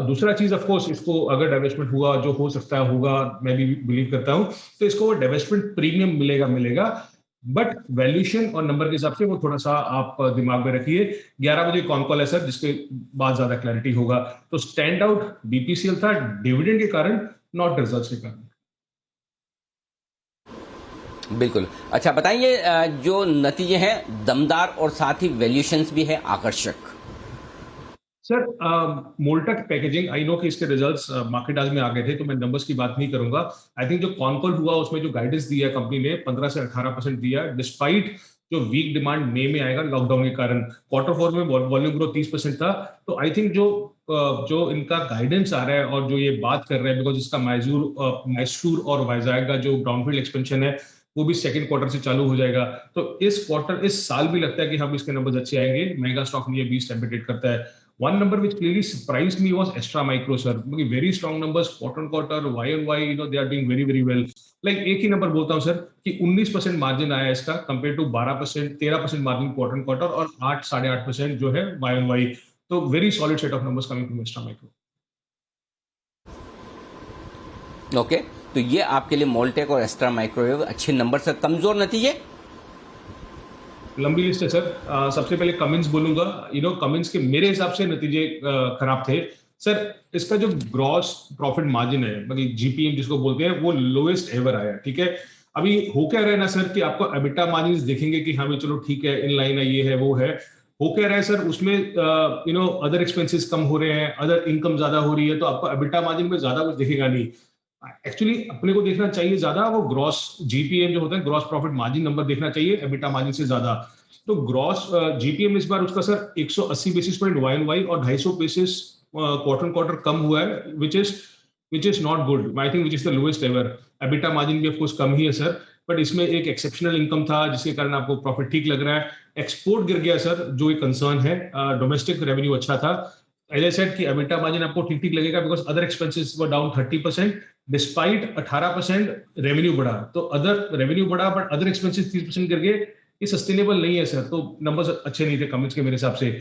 दूसरा चीज ऑफ कोर्स, इसको अगर डाइवेस्टमेंट हुआ, जो हो सकता है होगा, मैं भी बिलीव करता हूं, तो इसको डाइवेस्टमेंट प्रीमियम मिलेगा, बट वैल्यूएशन और नंबर के हिसाब से वो थोड़ा सा आप दिमाग में रखिए। 11 बजे कॉन कॉल है सर, जिसके बाद ज्यादा क्लैरिटी होगा। तो स्टैंड आउट बीपीसीएल था डिविडेंड के कारण, नॉट रिजल्ट्स के कारण। बिल्कुल। अच्छा बताइए, जो नतीजे हैं दमदार और साथ ही वैल्यूएशंस भी है आकर्षक। Sir Moldtek packaging, I know कि इसके रिजल्ट्स मार्केट आज में आ गए थे, तो मैं नंबर्स की बात नहीं करूंगा। आई थिंक जो कॉनकॉल हुआ उसमें जो गाइडेंस दिया कंपनी ने 15 से 18% दिया, डिस्पाइट जो वीक डिमांड मई में आएगा लॉकडाउन के कारण। Q4 में वॉल्यूम ग्रोथ 30% था। तो आई थिंक जो इनका गाइडेंस आ रहा है और जो ये बात कर रहे हैं, बिकॉज इसका मैसूर और वाइजैग का जो ब्राउनफील्ड एक्सपेंशन है वो भी सेकंड क्वार्टर से चालू हो जाएगा। तो इस साल भी लगता है कि हम इसके नंबर्स अच्छे आएंगे। मेगा स्टॉक में ये 20 टेम्परेट करता है। One number which clearly surprised me was Astra Micro, sir. Very strong numbers, quarter-on-quarter, Y-on-Y, they are doing very, very well. Like एक ही नंबर बोलता हूँ सर कि 19% मार्जिन आया इसका कंपेयर टू 13% मार्जिन क्वार्टर-on-quarter और 8-8.5% जो है Y-on-Y. तो very solid set of numbers coming from Astra Micro. Okay, तो ये आपके लिए मोल्टेक और एस्ट्रा माइक्रोवेव अच्छे नंबर से। कमजोर नतीजे लंबी लिस्ट है सर। सबसे पहले कमिंस बोलूंगा। कमिंस के मेरे हिसाब से नतीजे खराब थे सर। इसका जो ग्रॉस प्रॉफिट मार्जिन है, मतलब जीपीएम जिसको बोलते हैं, वो लोएस्ट एवर आया। ठीक है, अभी हो क्या रहा है ना सर कि आपको एबिटा मार्जिन देखेंगे कि हाँ चलो ठीक है, इन लाइन है, ये है वो है। हो क्या रहा है सर, उसमें अदर एक्सपेंसेस कम हो रहे हैं, अदर इनकम ज्यादा हो रही है, तो आपको एबिटा मार्जिन में ज्यादा कुछ दिखेगा नहीं। एक्चुअली अपने को देखना चाहिए ज्यादा वो ग्रॉस जीपीएम जो होता है, ग्रॉस प्रॉफिट मार्जिन नंबर देखना चाहिए एबिटा मार्जिन से ज्यादा। तो ग्रॉस जीपीएम इस बार उसका सर 180 बेसिस पॉइंट Y-on-Y और 250 बेसिस क्वार्टर कम हुआ है, विच is not good. I think which is the lowest ever. EBITDA margin भी ऑफ कोर्स कम ही है सर, बट इसमें एक एक्सेप्शनल इनकम था जिसके कारण आपको प्रॉफिट ठीक लग रहा है। एक्सपोर्ट गिर गया सर, जो एक कंसर्न है। डोमेस्टिक रेवेन्यू अच्छा था। एज आई सेड कि एबिटा मार्जिन आपको ठीक लगेगा because other expenses were down 30% despite 18% revenue बढ़ा। तो अदर रेवेन्यू बढ़ा बट अदर एक्सपेंसेस 30% गिर गए। ये सस्टेनेबल नहीं है सर। तो नंबर्स अच्छे नहीं थे कमिंस के मेरे हिसाब से।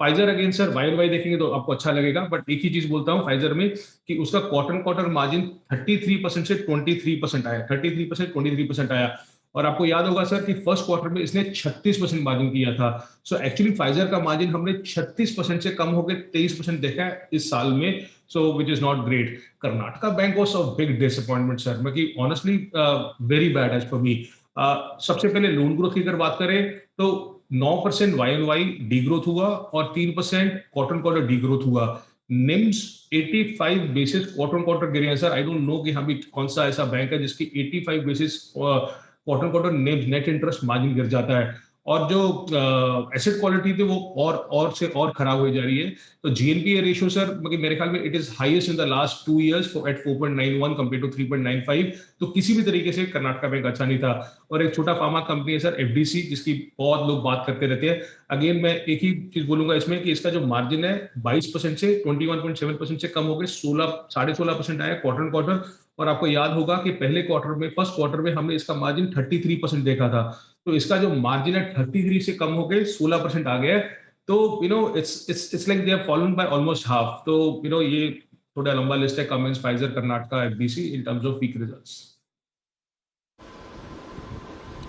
फाइजर अगेन सर वाई देखेंगे तो आपको अच्छा लगेगा, बट एक ही चीज बोलता हूँ फाइजर में कि उसका क्वार्टर मार्जिन 33% से 23% आया, 33% 23% आया। और आपको याद होगा सर कि फर्स्ट क्वार्टर में इसने 36% मार्जिन किया था। सो एक्चुअली फाइजर का मार्जिन हमने 36% से कम होकर 23% देखा है इस साल में, so which is not great. Karnataka bank was a big disappointment sir, मतलब honestly very bad as for me. सबसे पहले लोन ग्रोथ की अगर बात करें तो 9% वाई डी ग्रोथ हुआ और 3% क्वार्टर डी ग्रोथ हुआ। निम्स 85 बेसिस क्वार्टर गिरे हैं सर। आई डोंट नो कि हाँ भी कौन सा ऐसा बैंक है जिसकी 85 basis quarter net interest margin गिर जाता है। और जो एसेट क्वालिटी थी वो और खराब हो जा रही है। तो जीएनपीए रेशियो सर मेरे ख्याल में it is highest in the last 2 years at 4.91 compare to 3.95। तो किसी भी तरीके से कर्नाटका बैंक अच्छा नहीं था। और एक छोटा फार्मा कंपनी है सर एफडीसी, जिसकी बहुत लोग बात करते रहते हैं। अगेन मैं एक ही चीज बोलूंगा इसमें कि इसका जो मार्जिन है 22% से 21.7% से कम हो गए 16.5% आया क्वार्टर। और आपको याद होगा कि पहले क्वार्टर में, फर्स्ट क्वार्टर में हमने इसका मार्जिन 33% देखा था। तो इसका जो मार्जिन है 33 से कम हो गए 16% आ गया है। तो it's like they have fallen by almost half. तो ये थोड़ा लंबा लिस्ट है, Cummins, Pfizer, Karnataka, FDC in terms of weak results.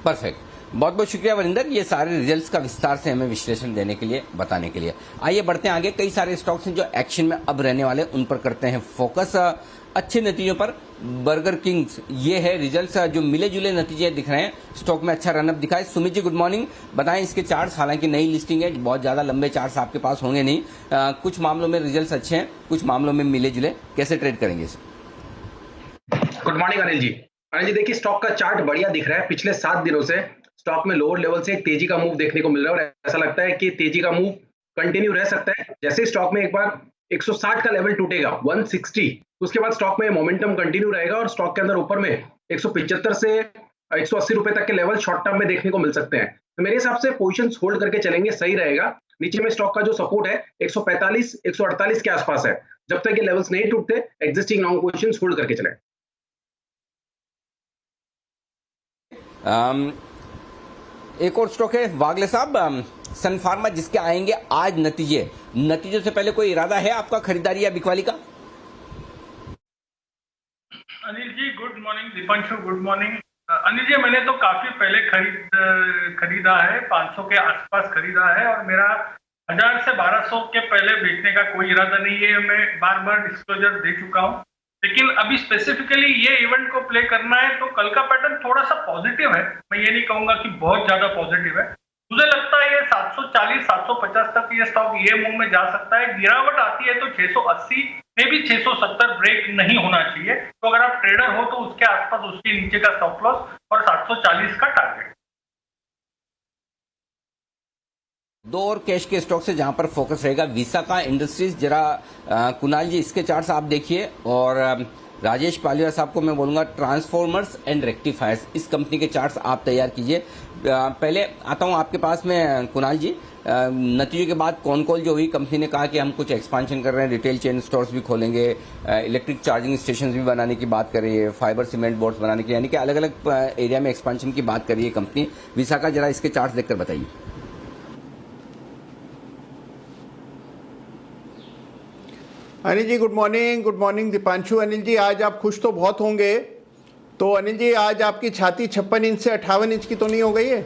Perfect, बहुत बहुत शुक्रिया वरिंदर, ये सारे रिजल्ट्स का विस्तार से हमें विश्लेषण देने के लिए, बताने के लिए। आइए बढ़ते हैं आगे। कई सारे स्टॉक्स हैं जो एक्शन में अब रहने वाले, उन पर करते हैं फोकस। अच्छे नतीजों पर बर्गर किंग्स, ये है रिजल्ट्स जो मिले जुले नतीजे दिख रहे हैं, स्टॉक में अच्छा रनअप दिखा है। सुमित जी गुड मॉर्निंग, बताएं इसके चार्ट्स। हालांकि नई लिस्टिंग है, बहुत ज्यादा लंबे चार्ट्स आपके पास होंगे नहीं, कुछ मामलों में रिजल्ट्स अच्छे हैं, कुछ मामलों में मिले जुले, कैसे ट्रेड करेंगे इसे? गुड मॉर्निंग अनिल जी। अनिल जी देखिए, स्टॉक का चार्ट बढ़िया दिख रहा है। पिछले 7 दिनों से स्टॉक में लोअर लेवल से एक तेजी का मूव देखने को मिल रहा है और ऐसा लगता है कि तेजी का मूव कंटिन्यू रह सकता है। जैसे स्टॉक में एक बार 160 का लेवल टूटेगा 160, तो उसके बाद स्टॉक में मोमेंटम कंटिन्यू रहेगा और स्टॉक के अंदर ऊपर में 175 से 180 रुपए तक के लेवल शॉर्ट टर्म में देखने को मिल सकते हैं। तो मेरे हिसाब से पोजीशंस होल्ड करके चलेंगे, सही रहेगा। नीचे में स्टॉक का जो सपोर्ट है 145 148 के आसपास है। जब तक ये लेवल्स नहीं टूटते, एग्जिस्टिंग लॉन्ग पोजीशंस होल्ड करके चलें। एक और स्टॉक है वागले साहब, सन फार्मा, जिसके आएंगे आज नतीजों से पहले कोई इरादा है आपका खरीदारी या बिकवाली का? Anil ji good morning. Deepanshu good morning. Anil ji मैंने तो काफी पहले खरीदा है, 500 के आसपास खरीदा है और मेरा 1000 से 1200 के पहले बेचने का कोई इरादा नहीं है। मैं बार बार डिस्क्लोजर दे चुका हूं, लेकिन अभी स्पेसिफिकली ये इवेंट को प्ले करना है तो कल का पैटर्न थोड़ा सा पॉजिटिव है। मैं ये नहीं कहूंगा कि बहुत ज्यादा पॉजिटिव है। मुझे लगता है ये 740 750 तक ये स्टॉक ये मूव में जा सकता है। गिरावट आती है तो 680 में भी 670 ब्रेक नहीं होना चाहिए। तो अगर आप ट्रेडर हो तो उसके आसपास उसके नीचे का स्टॉप लॉस और 740 का टारगेट। दो और कैश के स्टॉक से जहां पर फोकस रहेगा, विसाका इंडस्ट्रीज। जरा कुणाल जी इसके चार्ट्स आप देखिए और राजेश पालिया साहब को मैं बोलूंगा ट्रांसफॉर्मर्स एंड रेक्टिफायर्स, इस कंपनी के चार्ट्स आप तैयार कीजिए। पहले आता हूं आपके पास में कुणाल जी, नतीजों के बाद कौन जो हुई, कंपनी ने कहा कि हम कुछ एक्सपांशन कर रहे हैं, रिटेल चेन स्टोर्स भी खोलेंगे, इलेक्ट्रिक चार्जिंग स्टेशन भी बनाने की बात कर रही है, फाइबर सीमेंट बोर्ड्स बनाने की, यानी कि अलग अलग एरिया में एक्सपांशन की बात कर रही है कंपनी विसाका। जरा इसके चार्ट्स देखकर बताइए। Anil ji good morning Deepanshu. अनिल जी आज आप खुश तो बहुत होंगे, तो अनिल जी आज आपकी छाती 56 इंच से 58 इंच की तो नहीं हो गई है?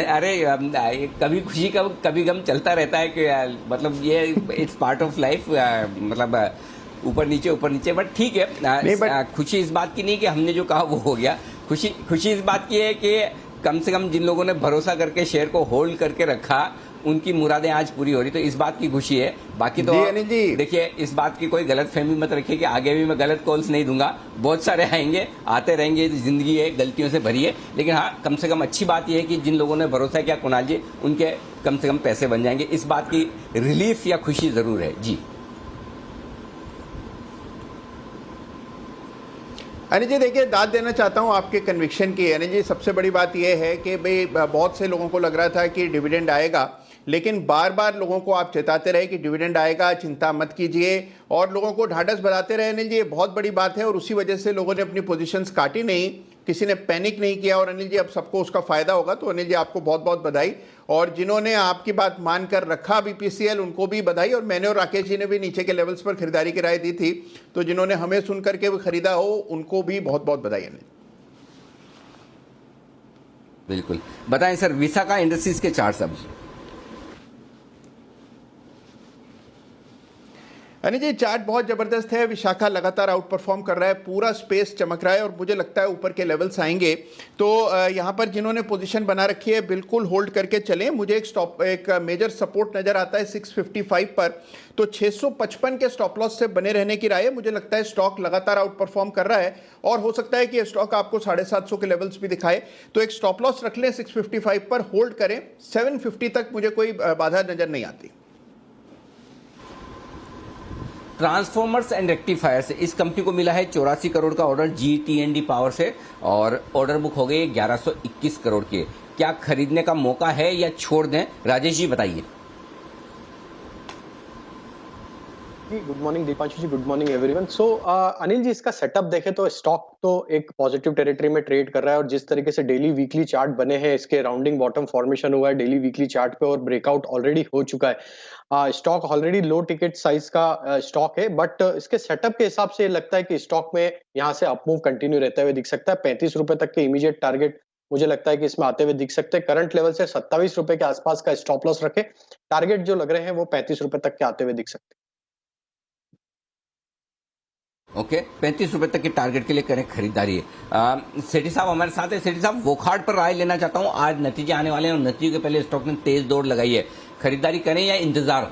अरे कभी खुशी का कभी गम चलता रहता है कि मतलब ये इट्स पार्ट ऑफ लाइफ, मतलब ऊपर नीचे, बट ठीक है। खुशी इस बात की नहीं कि हमने जो कहा वो हो गया, खुशी इस बात की है कि कम से कम जिन लोगों ने भरोसा करके शेयर को होल्ड करके रखा उनकी मुरादें आज पूरी हो रही, तो इस बात की खुशी है। बाकी तो देखिए, इस बात की कोई गलत फहमी मत रखिए कि आगे भी मैं गलत कॉल्स नहीं दूंगा, बहुत सारे आएंगे, आते रहेंगे, जिंदगी है, गलतियों से भरी है। लेकिन हाँ, कम से कम अच्छी बात यह है कि जिन लोगों ने भरोसा किया कुणाल जी, उनके कम से कम पैसे बन जाएंगे, इस बात की रिलीफ या खुशी जरूर है जी। अनिल जी देखिए, दाद देना चाहता हूं आपके कन्विक्शन की। अनिल जी सबसे बड़ी बात यह है कि भाई बहुत से लोगों को लग रहा था कि डिविडेंड आएगा, लेकिन बार बार लोगों को आप चेताते रहे कि डिविडेंड आएगा, चिंता मत कीजिए, और लोगों को ढाढ़स बढ़ाते रहे। अनिल जी ये बहुत बड़ी बात है और उसी वजह से लोगों ने अपनी पोजीशंस काटी नहीं। किसी ने पैनिक नहीं किया और अनिल जी अब सबको उसका फायदा होगा। तो अनिल जी आपको बहुत बहुत बधाई, और जिन्होंने आपकी बात मानकर रखा बीपीसीएल उनको भी बधाई, और मैंने और राकेश जी ने भी नीचे के लेवल्स पर खरीदारी की राय दी थी, तो जिन्होंने हमें सुन करके वो खरीदा हो उनको भी बहुत बहुत बधाई अनिल। बिल्कुल, बताएं सर विशाखा इंडस्ट्रीज के चार्ट सब। अनिल जी चार्ट बहुत जबरदस्त है, विशाखा लगातार आउट परफॉर्म कर रहा है, पूरा स्पेस चमक रहा है और मुझे लगता है ऊपर के लेवल्स आएंगे। तो यहाँ पर जिन्होंने पोजीशन बना रखी है बिल्कुल होल्ड करके चलें। मुझे एक मेजर सपोर्ट नजर आता है 655 पर, तो 655 के स्टॉप लॉस से बने रहने की राय है। मुझे लगता है स्टॉक लगातार आउट परफॉर्म कर रहा है और हो सकता है कि स्टॉक आपको 750 के लेवल्स भी दिखाए, तो एक स्टॉप लॉस रख लें 655 पर, होल्ड करें। 750 तक मुझे कोई बाधा नजर नहीं आती। ट्रांसफॉर्मर्स एंड रेक्टिफायर्स, इस कंपनी को मिला है 84 करोड़ का ऑर्डर GT&D पावर से और ऑर्डर बुक हो गई 1121 करोड़ के। क्या खरीदने का मौका है या छोड़ दें? राजेश जी बताइए। जी गुड मॉर्निंग दीपांशु जी, गुड मॉर्निंग एवरीवन। सो अनिल जी इसका सेटअप देखें तो स्टॉक तो एक पॉजिटिव टेरिटरी में ट्रेड कर रहा है और जिस तरीके से डेली वीकली चार्ट बने हैं, इसके राउंडिंग बॉटम फॉर्मेशन हुआ है डेली वीकली चार्ट पे और ब्रेकआउट ऑलरेडी हो चुका है। स्टॉक ऑलरेडी लो टिकट साइज का स्टॉक है, बट इसके सेटअप के हिसाब से लगता है कि स्टॉक में यहाँ से अपमूव कंटिन्यू रहते हुए दिख सकता है। 35 रुपए तक के इमीडिएट टारगेट मुझे लगता है कि इसमें आते हुए दिख सकते हैं। करंट लेवल से 27 रुपए के आसपास का स्टॉप लॉस रखे, टारगेट जो लग रहे हैं वो 35 रुपए तक के आते हुए दिख सकते हैं। ओके, 35 रुपए तक के टारगेट के लिए करें खरीदारी। सेठी साहब हमारे साथ है। सेठी साहब वोकहार्ट पर राय लेना चाहता हूं, आज नतीजे आने वाले हैं और नतीजे के पहले स्टॉक ने तेज दौड़ लगाई है, खरीदारी करें या इंतजार?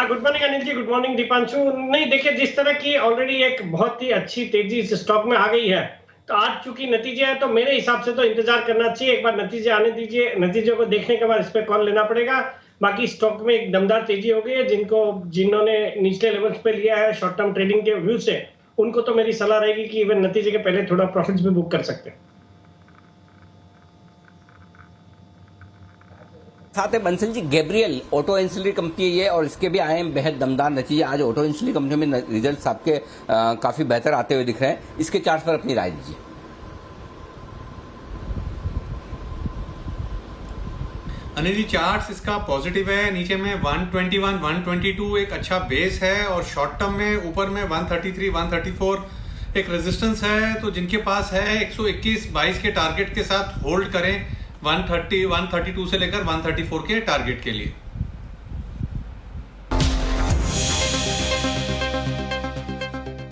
Good morning Anil ji, good morning Deepanshu. नहीं देखिए, जिस तरह की ऑलरेडी एक बहुत ही अच्छी तेजी इस स्टॉक में आ गई है, तो आज चूंकि नतीजे हैं तो मेरे हिसाब से तो इंतजार करना चाहिए। एक बार नतीजे आने दीजिए, नतीजों को देखने के बाद इस पर कॉल लेना पड़ेगा। बाकी स्टॉक में एक दमदार तेजी हो गई है। जिन्होंने निचले लेवल्स पे लिया है शॉर्ट टर्म ट्रेडिंग के व्यू से, उनको तो मेरी सलाह रहेगी कि इवन नतीजे के पहले थोड़ा प्रॉफिट्स भी बुक कर सकते हैं। साथ है Bansal ji, Gabriel auto ancillary company है ये और इसके भी आए हैं बेहद दमदार नतीजे। आज ऑटो एंसिलरी कंपनी में रिजल्ट्स आपके काफी बेहतर आते हुए दिख रहे हैं, इसके चार्ट पर अपनी राय दीजिए। अनिल जी चार्ट्स इसका पॉजिटिव है, नीचे में 121, 122 एक अच्छा बेस है और शॉर्ट टर्म में ऊपर में 133, 134 एक रेजिस्टेंस है। तो जिनके पास है 121.22 के टारगेट के साथ होल्ड करें 130, 132 से लेकर 134 के टारगेट के लिए।